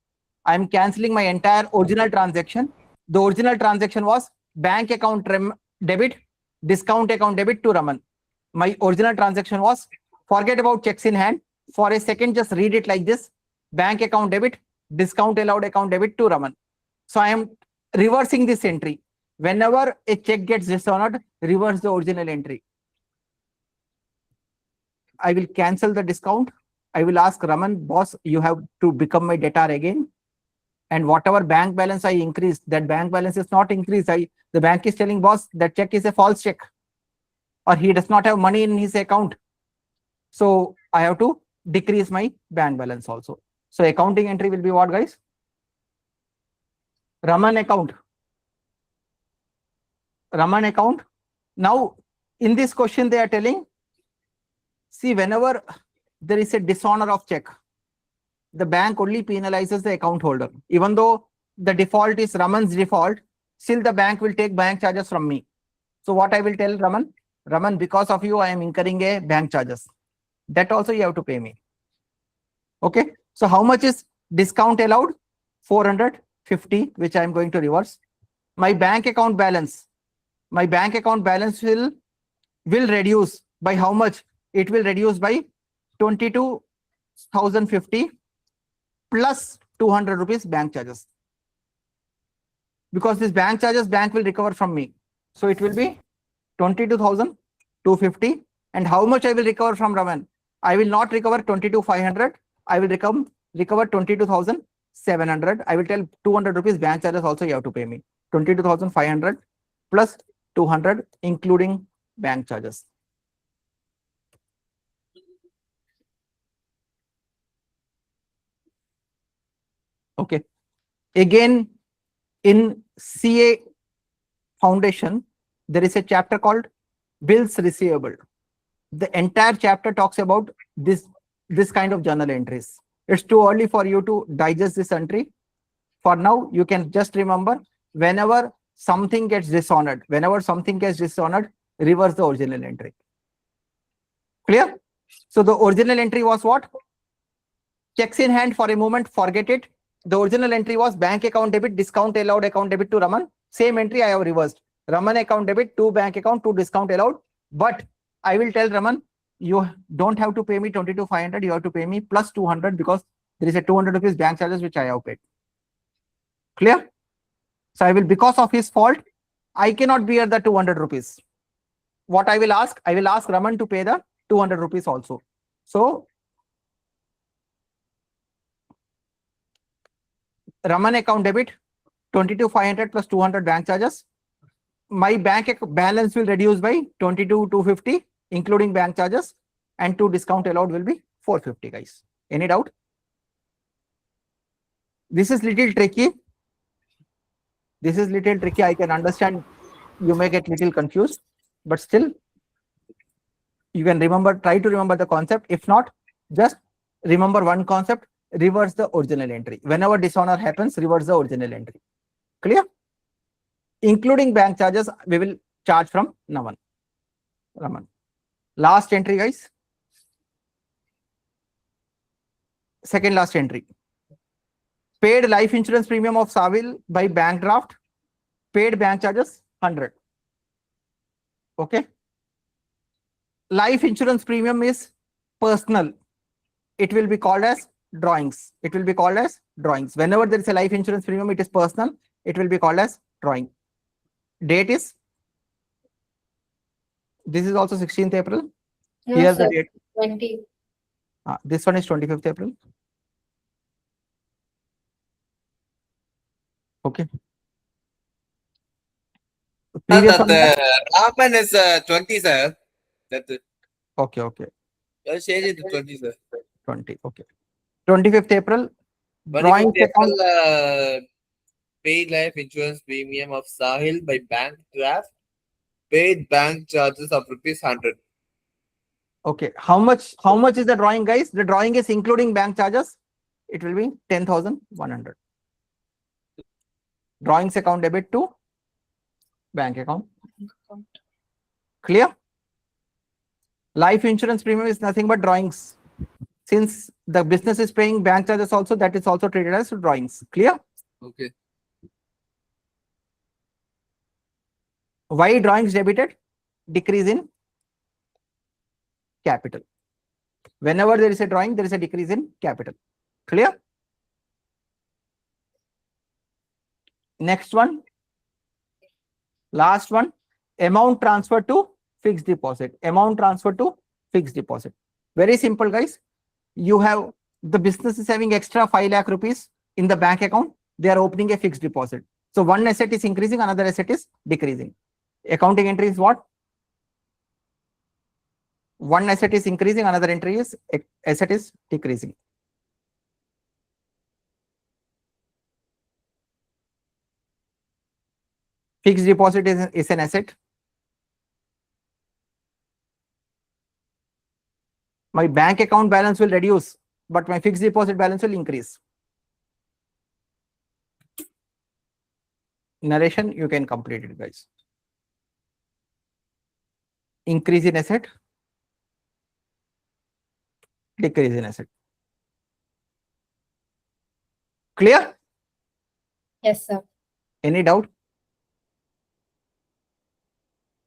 I'm canceling my entire original transaction. The original transaction was bank account debit, discount account debit to Raman. My original transaction was, forget about checks in hand. For a second, just read it like this. Bank account debit, discount allowed account debit to Raman. So I am reversing this entry. Whenever a check gets dishonored, reverse the original entry. I will cancel the discount. I will ask Raman, boss, you have to become my debtor again. And whatever bank balance I increased, that bank balance is not increased. The bank is telling, boss, that check is a false check, or he does not have money in his account. So I have to decrease my bank balance also. So accounting entry will be what, guys? Raman account. Now, in this question, they are telling, see, whenever there is a dishonor of check, the bank only penalizes the account holder. Even though the default is Raman's default, still the bank will take bank charges from me. So what I will tell Raman, because of you, I am incurring a bank charges. That also you have to pay me. Okay. So how much is discount allowed? 450, which I am going to reverse. My bank account balance will reduce by how much? It will reduce by 22,050 plus 200 rupees bank charges. Because this bank charges, bank will recover from me. So it will be 22,250. And how much I will recover from Raman? I will not recover 22,500. I will recover 22,700. I will tell 200 rupees bank charges also you have to pay me. 22,500 plus 200, including bank charges. Okay. Again, in CA Foundation, there is a chapter called Bills Receivable. The entire chapter talks about this kind of journal entries. It's too early for you to digest this entry. For now, you can just remember, whenever something gets dishonored, reverse the original entry. Clear? So the original entry was what? Checks in hand. For a moment, forget it. The original entry was bank account debit, discount allowed account debit to Raman. Same entry I have reversed. Raman account debit to bank account to discount allowed. But I will tell Raman, you don't have to pay me 22,500. You have to pay me plus 200 because there is a 200 rupees bank charges which I have paid. Clear? So I will, because of his fault, I cannot bear the 200 rupees. What I will ask Raman to pay the 200 rupees also. So Raman account debit, 22,500 plus 200 bank charges. My bank balance will reduce by 22,250, including bank charges, and to discount allowed will be 450, guys. Any doubt? This is little tricky. I can understand you may get little confused, but still you can try to remember the concept. If not, just remember one concept: reverse the original entry. Whenever dishonor happens, reverse the original entry. Clear? Including bank charges, we will charge from Raman. Last entry, guys. Second last entry. Paid life insurance premium of Savil by bank draft. Paid bank charges 100. Okay. Life insurance premium is personal. It will be called as drawings. It will be called as drawings. Whenever there is a life insurance premium, it is personal. It will be called as drawing. Date is, this is also 16th April. No, Here's the sir. date. 20. This one is 25th April. Okay. Previous one. Raman is 20, sir. That's it. Okay, okay. Just change it to 20, sir. 20. Okay. 25th April. 25th Drawings account. April, paid life insurance premium of Sahil by bank draft. Paid bank charges of rupees 100. Okay. How much is the drawing, guys? The drawing is including bank charges. It will be 10,100. Drawings account debit to bank account. Clear? Life insurance premium is nothing but drawings. Since the business is paying bank charges also, that is also treated as drawings. Clear? Okay. Why drawings debited? Decrease in capital. Whenever there is a drawing, there is a decrease in capital. Clear? Next one. Last one. Amount transfer to fixed deposit. Amount transfer to fixed deposit. Very simple, guys. You have, the business is having extra 5 lakh rupees in the bank account. They are opening a fixed deposit. So one asset is increasing, another asset is decreasing. Accounting entry is what? One asset is increasing, another entry is asset is decreasing. Fixed deposit is an asset. My bank account balance will reduce, but my fixed deposit balance will increase. Narration, you can complete it, guys. Increase in asset, decrease in asset. Clear? Yes, sir. Any doubt?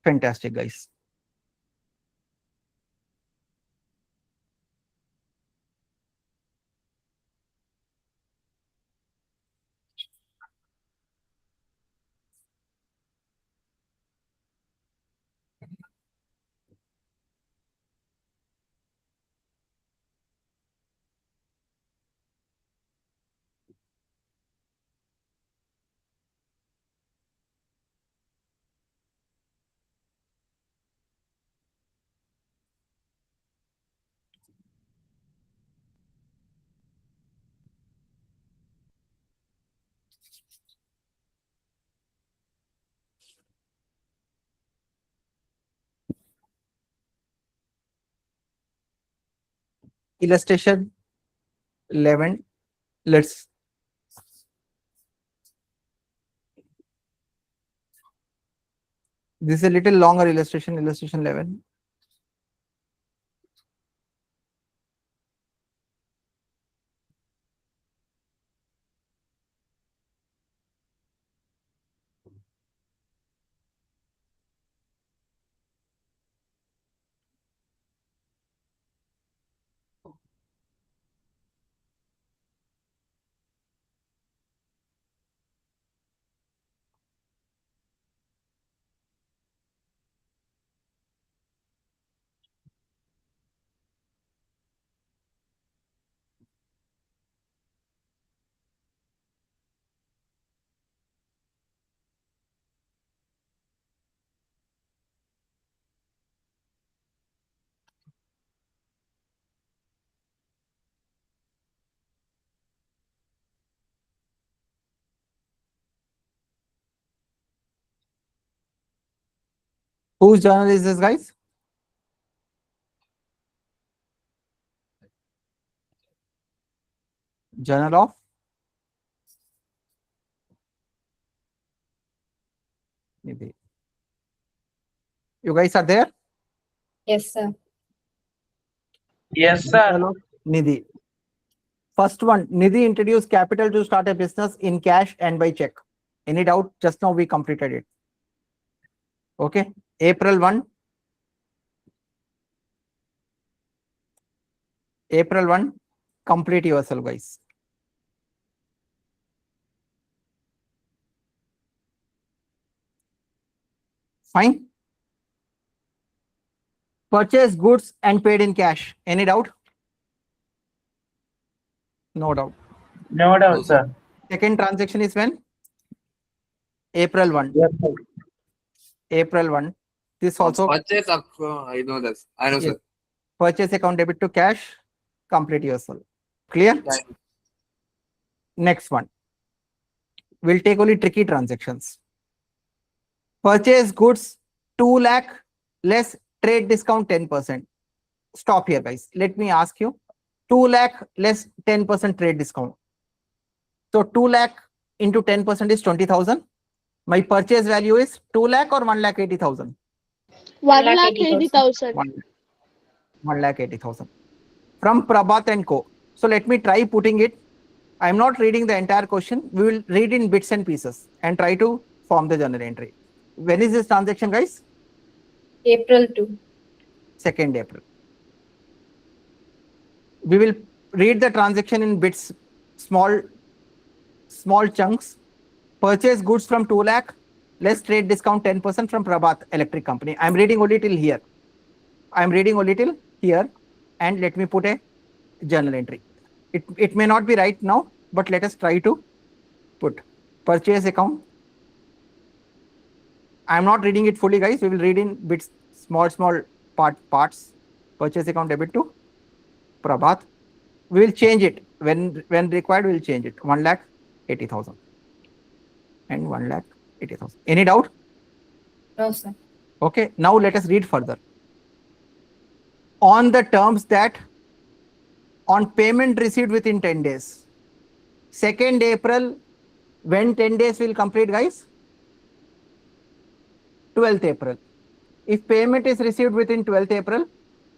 Fantastic, guys. Illustration 11. Let's this is a little longer illustration, illustration 11. Whose journal is this, guys? Journal of Nidhi. You guys are there? Yes, sir. Yes, sir. Nidhi. First one, Nidhi introduced capital to start a business in cash and by check. Any doubt? Just now we completed it. Okay. April 1. April 1. Complete yourself, guys. Fine. Purchase goods and paid in cash. Any doubt? No doubt. No No, doubt, sir. sir. Second transaction is when? April 1. Yes, sir. April 1. This also Purchase I know this. I know, yes. sir. Purchase account debit to cash. Complete yourself. Clear? Yeah. Next one. We'll take only tricky transactions. Purchase goods 2 lakh less trade discount 10%. Stop here, guys. Let me ask you. 2 lakh less 10% trade discount. So 2 lakh into 10% is 20,000. My purchase value is 2 lakh or 1,80,000? 1,80,000. 1,80,000. From Prabhat and Co. So let me try putting it. I'm not reading the entire question. We will read in bits and pieces and try to form the journal entry. When is this transaction, guys? April 2. 2nd April. We will read the transaction in bits, small chunks. Purchase goods from 2 lakh, less trade discount 10% from Prabhat Electric Company. I'm reading only till here. I'm reading only till here, and let me put a journal entry. It may not be right now, but let us try to put purchase account. I'm not reading it fully, guys. We will read in bits, small parts. Purchase account debit to Prabhat. We will change it when required. We will change it. 1,80,000 and 1,80,000. Any doubt? No, sir. Okay. Now let us read further. On the terms that on payment received within 10 days. 2nd April, when 10 days will complete, guys? 12th April. If payment is received within 12th April,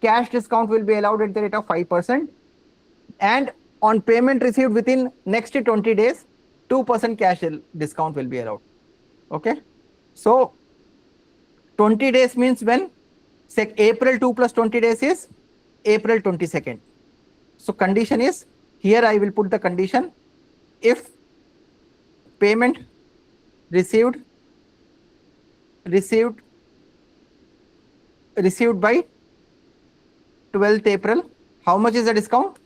cash discount will be allowed at the rate of 5%. And on payment received within next 20 days, 2% cash discount will be allowed. Okay. So 20 days means when? April 2 plus 20 days is April 22nd. So condition is, here I will put the condition, if payment received by 12th April, how much is the discount?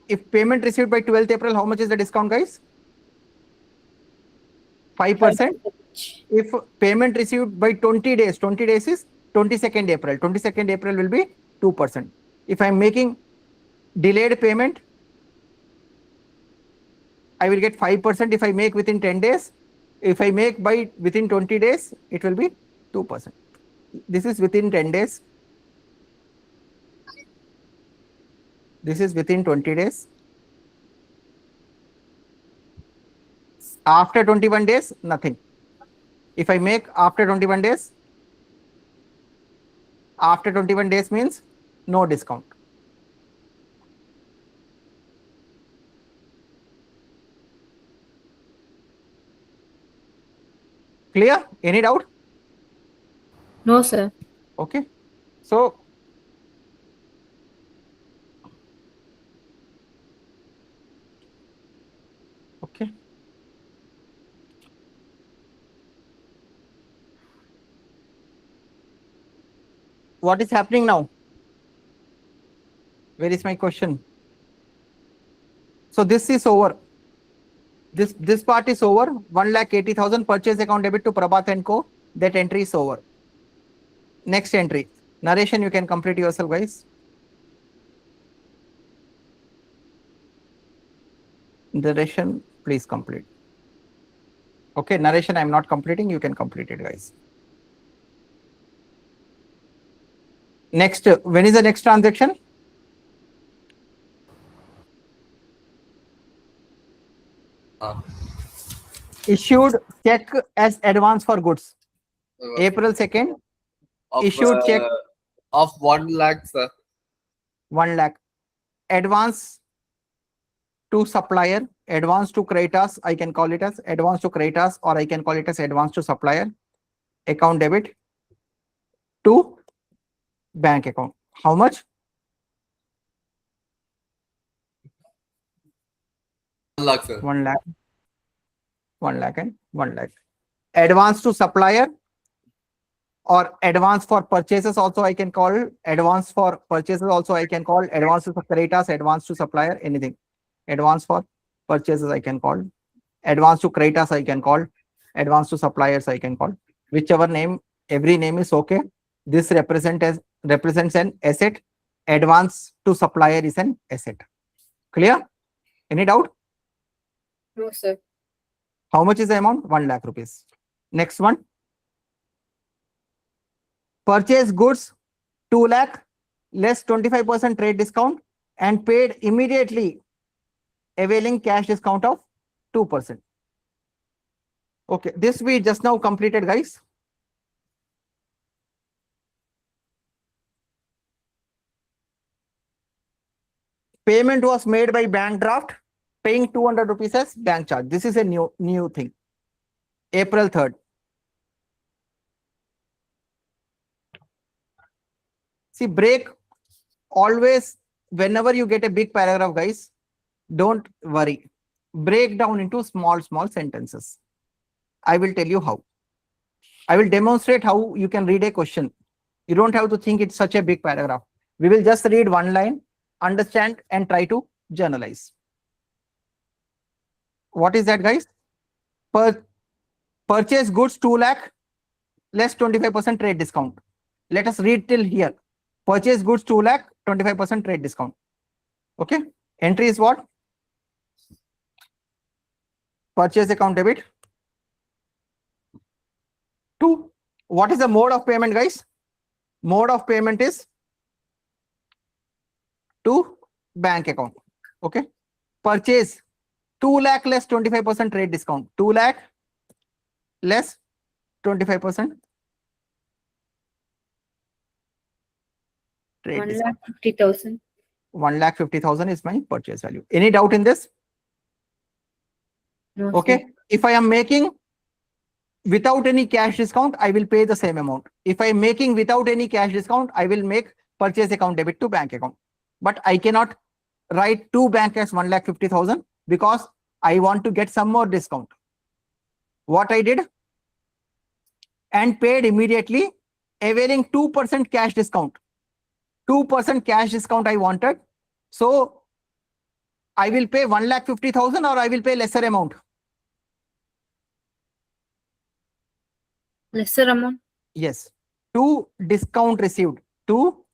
If payment received by 12th April, how much is the discount, guys? 5%. If payment received by 20 days is 22nd April. 22nd April will be 2%. If I'm making delayed payment, I will get 5% if I make within 10 days. If I make by within 20 days, it will be 2%. This is within 10 days. This is within 20 days. After 21 days, nothing. If I make after 21 days, after 21 days means no discount. Clear? Any doubt? No, sir. Okay. So okay. What is happening now? Where is my question? So this is over. This part is over. 1,80,000 purchase account debit to Prabhat and Co. That entry is over. Next entry. Narration, you can complete yourself, guys. Narration, please complete. Okay, narration, I'm not completing. You can complete it, guys. Next, when is the next transaction? Issued check as advance for goods. April 2nd, Of, issued check of 1 lakh, sir. 1 lakh. Advance to supplier, advance to creditors, I can call it as advance to creditors, or I can call it as advance to supplier, account debit to bank account. How much? 1 lakh, sir. 1 lakh, 1 lakh and 1 lakh. Advance to supplier or advance for purchases also I can call, advance for purchases also I can call, advance to creditors, advance to supplier, anything. Advance for purchases I can call, advance to creditors I can call, advance to suppliers I can call. Whichever name, every name is okay. This represents an asset. Advance to supplier is an asset. Clear? Any doubt? No, sir. How much is the amount? 1 lakh rupees. Next one. Purchase goods 2 lakh less 25% trade discount and paid immediately, availing cash discount of 2%. Okay, this we just now completed, guys. Payment was made by bank draft, paying 200 rupees as bank charge. This is a new thing. April 3rd. See, break always, whenever you get a big paragraph, guys, don't worry. Break down into small sentences. I will tell you how. I will demonstrate how you can read a question. You don't have to think it's such a big paragraph. We will just read one line, understand, and try to generalize. What is that, guys? Purchase goods 2 lakh less 25% trade discount. Let us read till here. Purchase goods 2 lakh, 25% trade discount. Okay. Entry is what? Purchase account debit. 2. What is the mode of payment, guys? Mode of payment is to bank account. Okay. Purchase 2 lakh less 25% trade discount. 2 lakh less 25% trade discount. 1,50,000. 1,50,000 is my purchase value. Any doubt in this? No, Okay. sir. If I am making without any cash discount, I will pay the same amount. If I am making without any cash discount, I will make purchase account debit to bank account. But I cannot write to bank as 1,50,000 because I want to get some more discount. What I did? And paid immediately, availing 2% cash discount. 2% cash discount I wanted. So I will pay 1,50,000 or I will pay lesser amount. Lesser amount. Yes. To discount received. To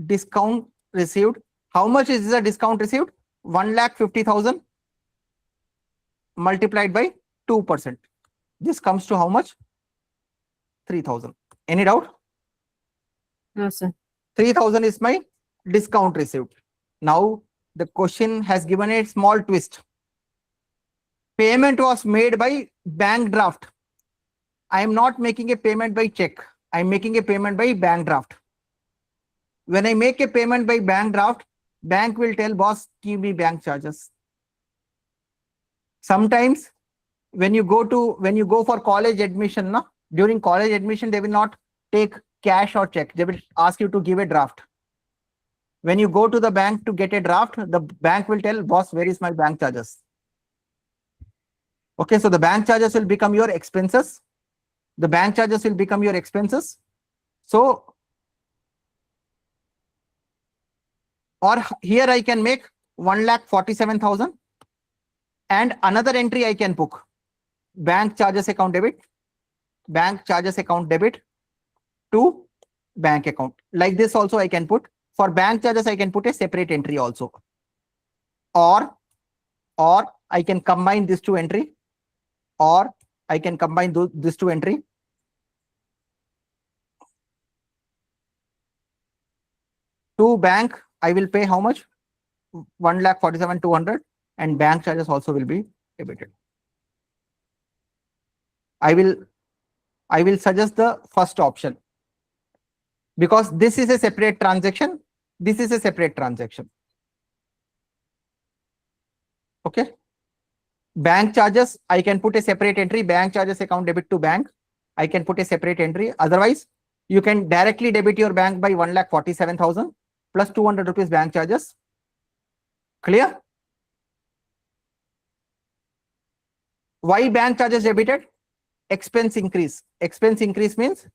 discount received. How much is the discount received? 1,50,000 multiplied by 2%. This comes to how much? 3,000. Any doubt? No, sir. 3,000 is my discount received. Now the question has given a small twist. Payment was made by bank draft. I am not making a payment by check. I am making a payment by bank draft. When I make a payment by bank draft, bank will tell boss, give me bank charges. Sometimes when you go for college admission, na, during college admission, they will not take cash or check. They will ask you to give a draft. When you go to the bank to get a draft, the bank will tell boss, where is my bank charges? Okay, so the bank charges will become your expenses. The bank charges will become your expenses. So, or here I can make 1,47,000 and another entry I can put bank charges account debit, bank charges account debit to bank account. Like this also I can put. For bank charges, I can put a separate entry also. Or I can combine these two entry. Or I can combine these two entry. To bank, I will pay how much? 1,47,200 and bank charges also will be debited. I will I will suggest the first option because this is a separate transaction. This is a separate transaction. Okay. Bank charges, I can put a separate entry. Bank charges account debit to bank. I can put a separate entry. Otherwise, you can directly debit your bank by 1,47,000 plus 200 rupees bank charges. Clear? Why bank charges debited? Expense increase. Expense increase means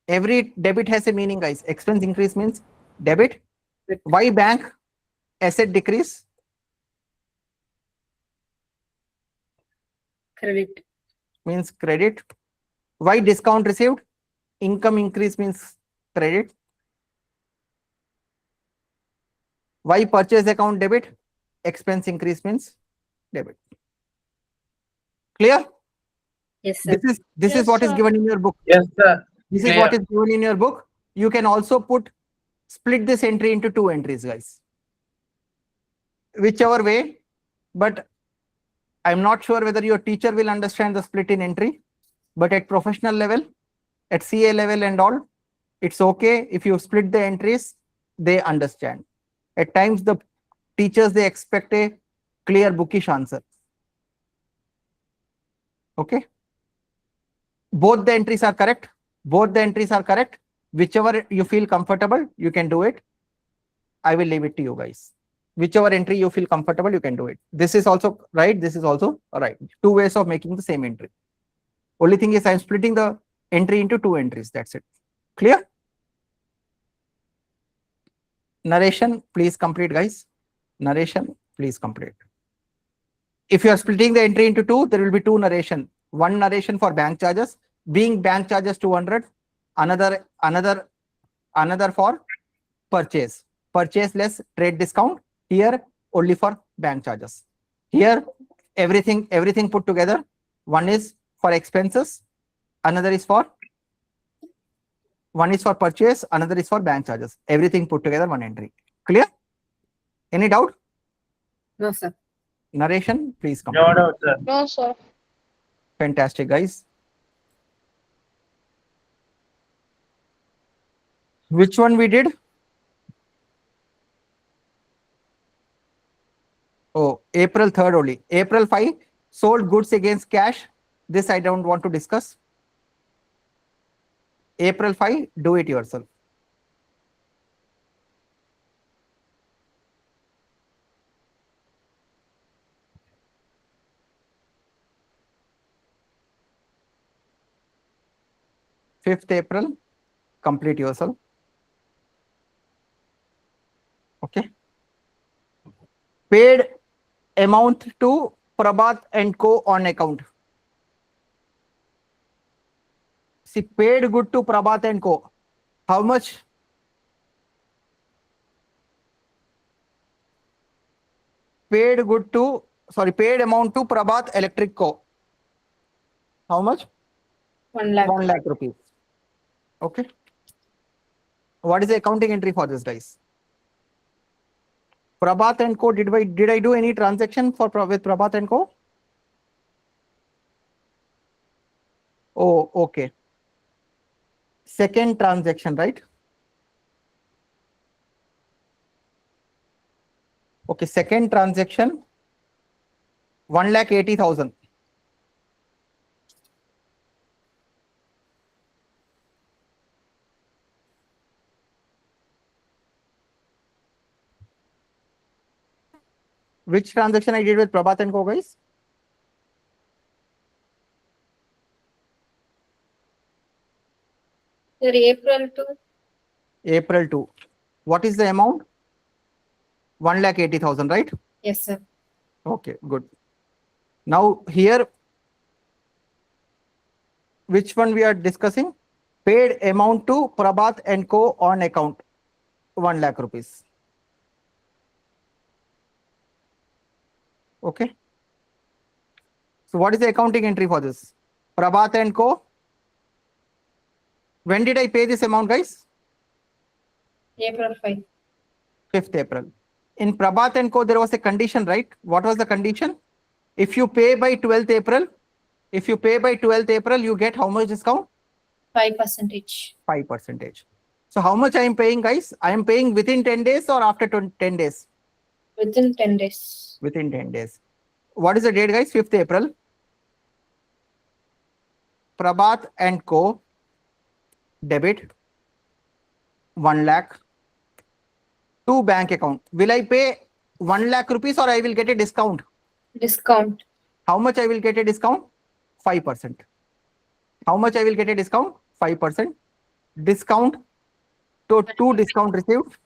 every debit has a meaning, guys. Expense increase means debit. Why bank? Asset decrease. Credit. Means credit. Why discount received? Income increase means credit. Why purchase account debit? Expense increase means debit. Clear? Yes, sir. This is Yes, what is sir. given in your book. Yes, sir. This is Clear. what is given in your book. You can also split this entry into two entries, guys. Whichever way, but I'm not sure whether your teacher will understand the split in entry, but at professional level, at CA level and all, it's okay if you split the entries, they understand. At times, the teachers, they expect a clear bookish answer. Okay. Both the entries are correct. Both the entries are correct. Whichever you feel comfortable, you can do it. I will leave it to you guys. Whichever entry you feel comfortable, you can do it. This is also right. This is also right. Two ways of making the same entry. Only thing is I'm splitting the entry into two entries. That's it. Clear? Narration, please complete, guys. Narration, please complete. If you are splitting the entry into two, there will be two narration. One narration for bank charges, being bank charges 200, another for purchase. Purchase less trade discount. Here only for bank charges. Here everything put together. One is for expenses, another is for purchase, another is for bank charges. Everything put together, one entry. Clear? Any doubt? No, sir. Narration, please complete. No doubt, sir. No, sir. Fantastic, guys. Which one we did? Oh, April 3rd only. April 5, sold goods against cash. This I don't want to discuss. April 5, do it yourself. April 5th, complete yourself. Okay. Paid amount to Prabhat and Co on account. See, paid good to Prabhat and Co. How much? Paid amount to Prabhat Electric Co. How much? 1 lakh. 1 lakh rupees. Okay. What is the accounting entry for this, guys? Prabhat and Co. Did I do any transaction with Prabhat and Co? Oh, okay. Second transaction, right? Okay, second transaction, 1,80,000. Which transaction I did with Prabhat and Co, guys? Sir, April 2. April 2. What is the amount? 1,80,000, right? Yes, sir. Okay, good. Now here, which one we are discussing? Paid amount to Prabhat and Co on account, 1 lakh rupees. Okay. So what is the accounting entry for this? Prabhat and Co. When did I pay this amount, guys? April 5. 5th April. In Prabhat and Co, there was a condition, right? What was the condition? If you pay by 12th April, If you pay by 12th April, you get how much discount? 5%. 5%. So how much I am paying, guys? I am paying within 10 days or after 10 days? Within 10 days. Within 10 days. What is the date, guys? 5th April. Prabhat and Co. Debit 1 lakh to bank account. Will I pay 1 lakh rupees or I will get a discount? Discount. How much I will get a discount? 5%. How much I will get a discount? 5%. Discount to 2 discount received.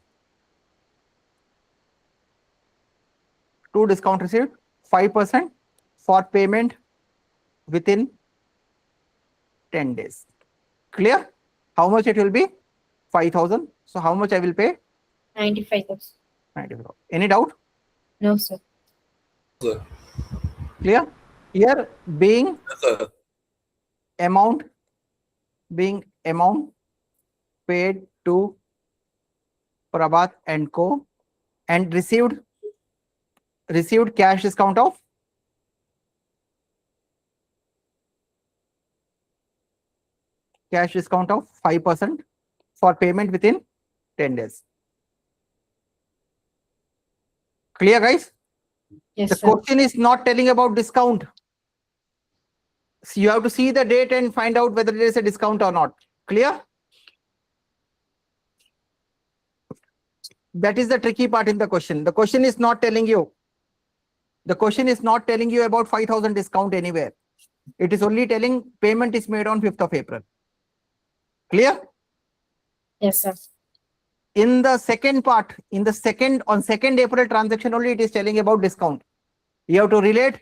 2 discount received. 5% for payment within 10 days. Clear? How much it will be? 5,000. So how much I will pay? 95,000. 95. Any doubt? No, sir. Sir. Clear? Here being Sir. amount paid to Prabhat and Co. and received cash discount of cash discount of 5% for payment within 10 days. Clear, guys? Yes, The sir. question is not telling about discount. So you have to see the date and find out whether there is a discount or not. Clear? That is the tricky part in the question. The question is not telling you. The question is not telling you about 5,000 discount anywhere. It is only telling payment is made on 5th of April. Clear? Yes, sir. In the second part, on 2nd April transaction only, it is telling about discount. You have to relate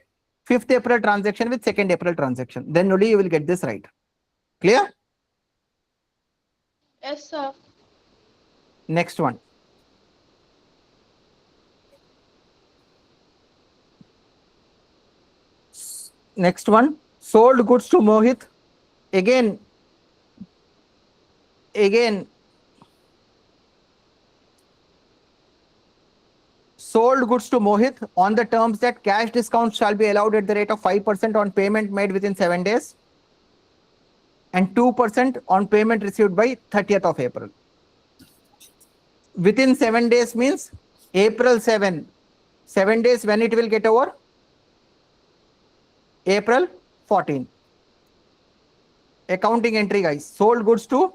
5th April transaction with 2nd April transaction. Then only you will get this right. Clear? Yes, sir. Next one. Next one. Sold goods to Mohit. Again, sold goods to Mohit on the terms that cash discount shall be allowed at the rate of 5% on payment made within 7 days and 2% on payment received by 30th of April. Within 7 days means April 7. 7 days when it will get over? April 14. Accounting entry, guys. Sold goods to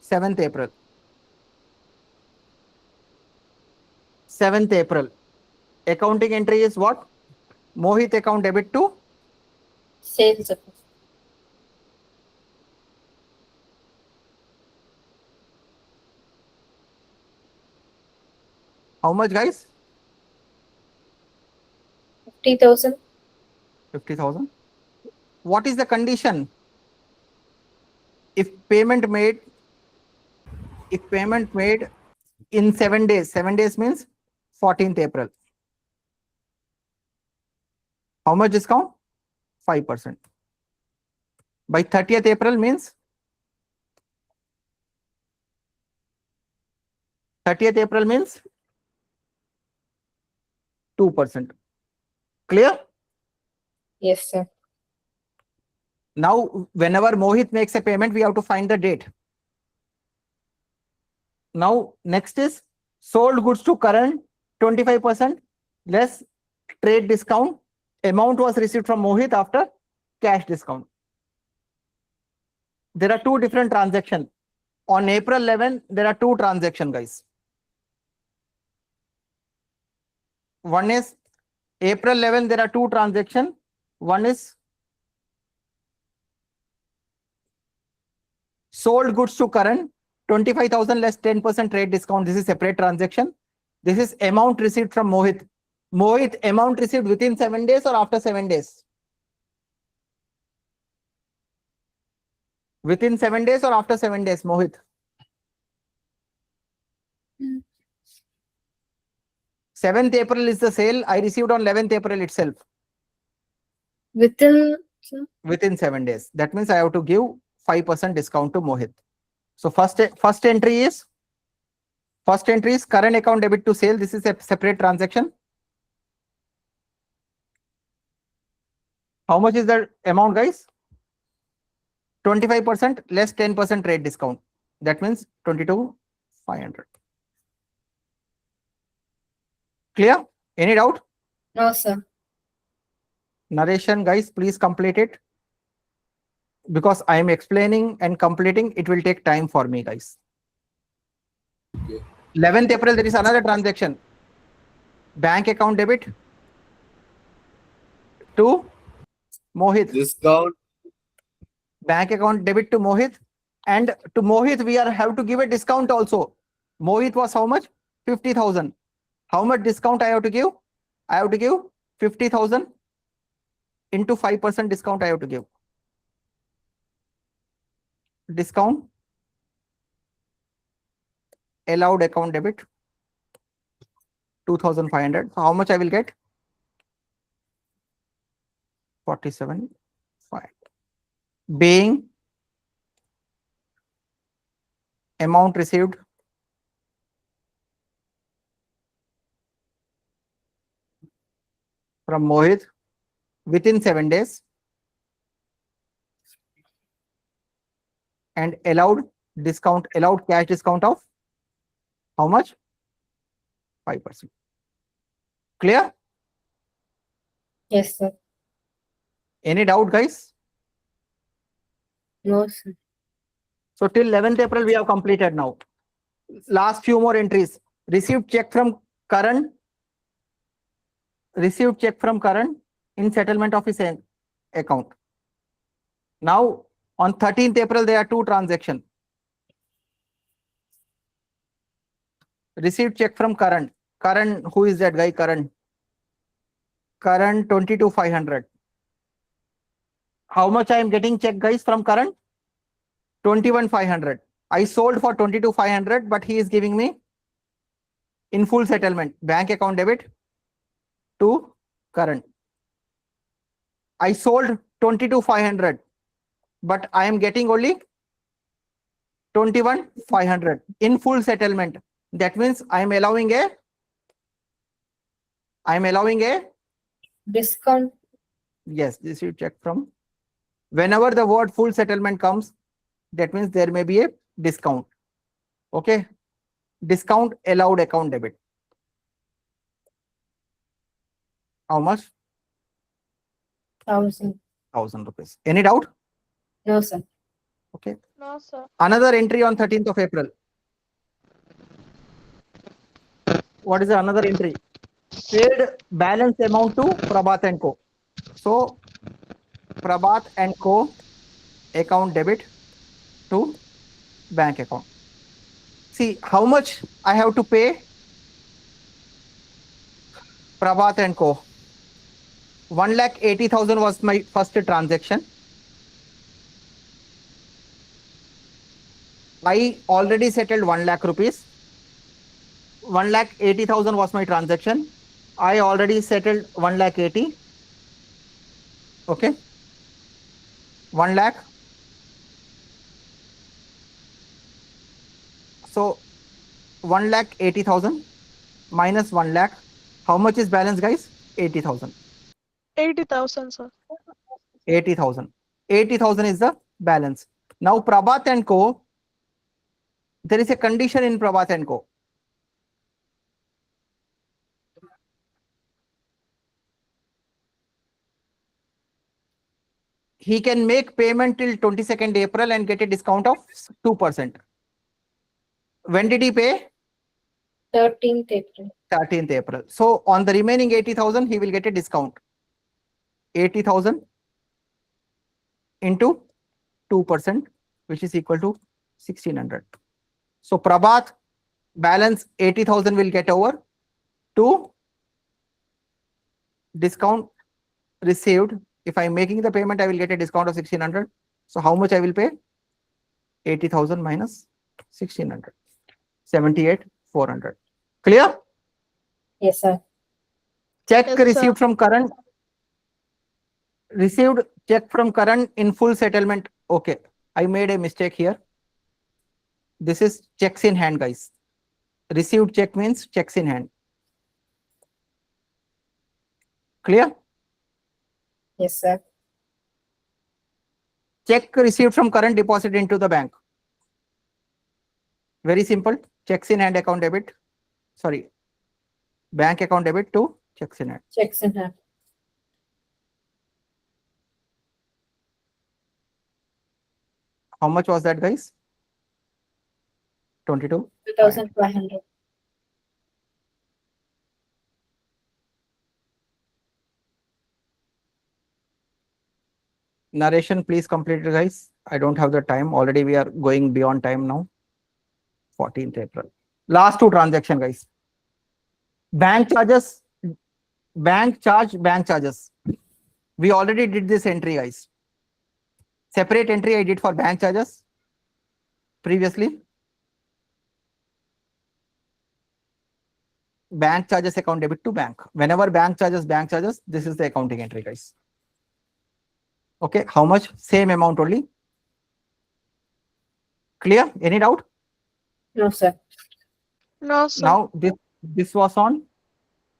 7th April. 7th April. Accounting entry is what? Mohit account debit to Sales. Sir. how much, guys? 50,000. 50,000. What is the condition? If payment made in 7 days, 7 days means 14th April. How much discount? 5%. By 30th April means 30th April means 2%. Clear? Yes, sir. Now, whenever Mohit makes a payment, we have to find the date. Now, next is sold goods to current 25% less trade discount. Amount was received from Mohit after cash discount. There are 2 different transactions. On April 11, there are 2 transactions, guys. One is April 11, there are 2 transactions. One is sold goods to current 25,000 less 10% trade discount. This is separate transaction. This is amount received from Mohit. Mohit, amount received within 7 days or after 7 days? Within 7 days or after 7 days, Mohit? 7th April is the sale. I received on 11th April itself. Within, sir? Within 7 days. That means I have to give 5% discount to Mohit. So first entry is current account debit to sale. This is a separate transaction. How much is the amount, guys? 25% less 10% rate discount. That means 22,500. Clear? Any doubt? No, sir. Narration, guys, please complete it. Because I am explaining and completing, it will take time for me, guys. Okay. 11th April, there is another transaction. Bank account debit to Mohit. Discount. Bank account debit to Mohit. And to Mohit, we have to give a discount also. Mohit was how much? 50,000. How much discount I have to give? I have to give 50,000 into 5% discount I have to give. Discount allowed account debit 2,500. So how much I will get? 47,500. Being amount received from Mohit within 7 days and allowed cash discount of how much? 5%. Clear? Yes, sir. Any doubt, guys? No, sir. So till 11th April, we have completed now. Last few more entries. Received check from Karan. Received check from Karan in settlement of his account. Now, on 13th April, there are two transactions. Received check from Karan. Karan, who is that guy? Karan. Karan 22,500. How much I am getting check, guys, from Karan? 21,500. I sold for 22,500, but he is giving me in full settlement. Bank account debit to Karan. I sold 22,500, but I am getting only 21,500 in full settlement. That means I am allowing a Discount. yes, this you check from. Whenever the word full settlement comes, that means there may be a discount. Okay. Discount allowed account debit. How much? 1,000. 1,000 rupees. Any doubt? No, sir. Okay. No, sir. Another entry on 13th of April. What is the another entry? Paid balance amount to Prabhat and Co. So Prabhat and Co. account debit to bank account. See how much I have to pay Prabhat and Co. 1,80,000 was my first transaction. I already settled 1 lakh rupees. 1,80,000 was my transaction. I already settled 1,80,000. Okay. 1 lakh. So 1,80,000 minus 1 lakh. How much is balance, guys? 80,000. 80,000, sir. 80,000. 80,000 is the balance. Now Prabhat and Co. There is a condition in Prabhat and Co. He can make payment till 22nd April and get a discount of 2%. When did he pay? 13th April. 13th April. So on the remaining 80,000, he will get a discount. 80,000 into 2%, which is equal to 1,600. So Prabhat balance 80,000 will get over to discount received. If I'm making the payment, I will get a discount of 1,600. So how much I will pay? 80,000 minus 1,600. 78,400. Clear? Yes, sir. Check Yes, sir. received from Karan. Received check from Karan in full settlement. Okay. I made a mistake here. This is checks in hand, guys. Received check means checks in hand. Clear? Yes, sir. check received from current deposit into the bank. Very simple. Checks in hand account debit. Sorry. Bank account debit to checks in hand. Checks in hand. How much was that, guys? 22. 2,500. Narration, please complete it, guys. I don't have the time. Already we are going beyond time now. 14th April. Last two transaction, guys. Bank charges, bank charges. We already did this entry, guys. Separate entry I did for bank charges previously. Bank charges account debit to bank. Whenever bank charges, this is the accounting entry, guys. Okay, how much? Same amount only. Clear? Any doubt? No, sir. No, sir. Now this was on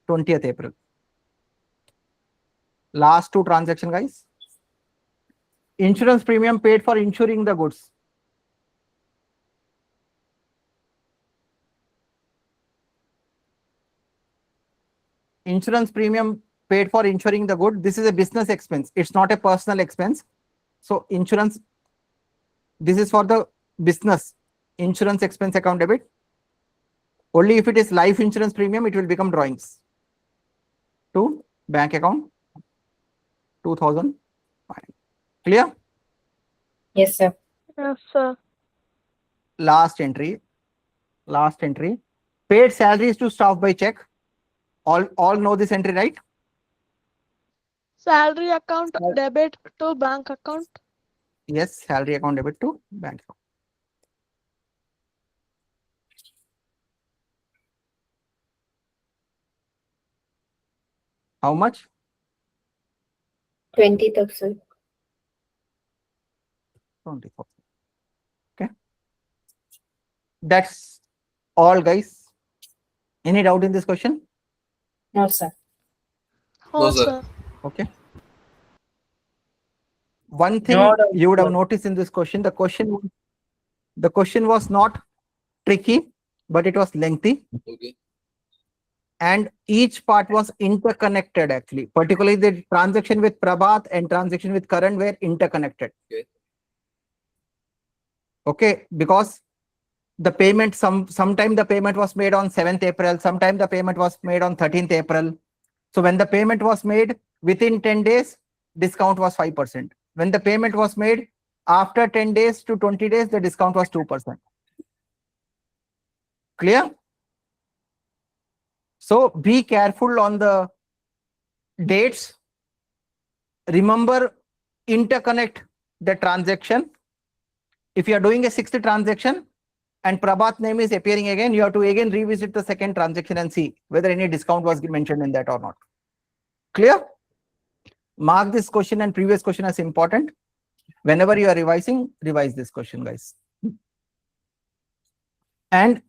20th April. Last two transaction, guys. Insurance premium paid for insuring the goods. Insurance premium paid for insuring the good. This is a business expense. It's not a personal expense. So insurance, this is for the business. Insurance expense account debit. Only if it is life insurance premium, it will become drawings. To bank account 2000. Clear? Yes, sir. Yes, sir. Last entry. Paid salaries to staff by check. All know this entry, right? Salary account debit to bank account. Yes, salary account debit to bank account. How much? 20,000. 24. Okay. That's all, guys. Any doubt in this question? No, sir. Oh, sir. sir. Okay. One thing No doubt, you would have sir. noticed in this question, the question was not tricky, but it was lengthy. Okay. And each part was interconnected actually. Particularly the transaction with Prabhat and transaction with Karan were interconnected. Okay. Okay, because the payment, sometime the payment was made on 7th April, sometime the payment was made on 13th April. So when the payment was made within 10 days, discount was 5%. When the payment was made after 10 days to 20 days, the discount was 2%. Clear? So be careful on the dates. Remember, interconnect the transaction. If you are doing a 6th transaction and Prabhat name is appearing again, you have to again revisit the second transaction and see whether any discount was mentioned in that or not. Clear? Mark this question and previous question as important. Whenever you are revising, revise this question, guys. And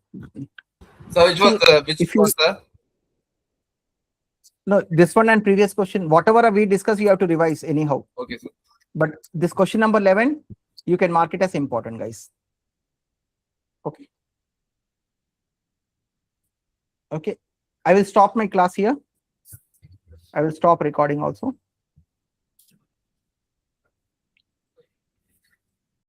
So which was if you- sir? no, this one and previous question, whatever we discuss, you have to revise anyhow. Okay, sir. But this question number 11, you can mark it as important, guys. Okay. Okay. I will stop my class here. I will stop recording also.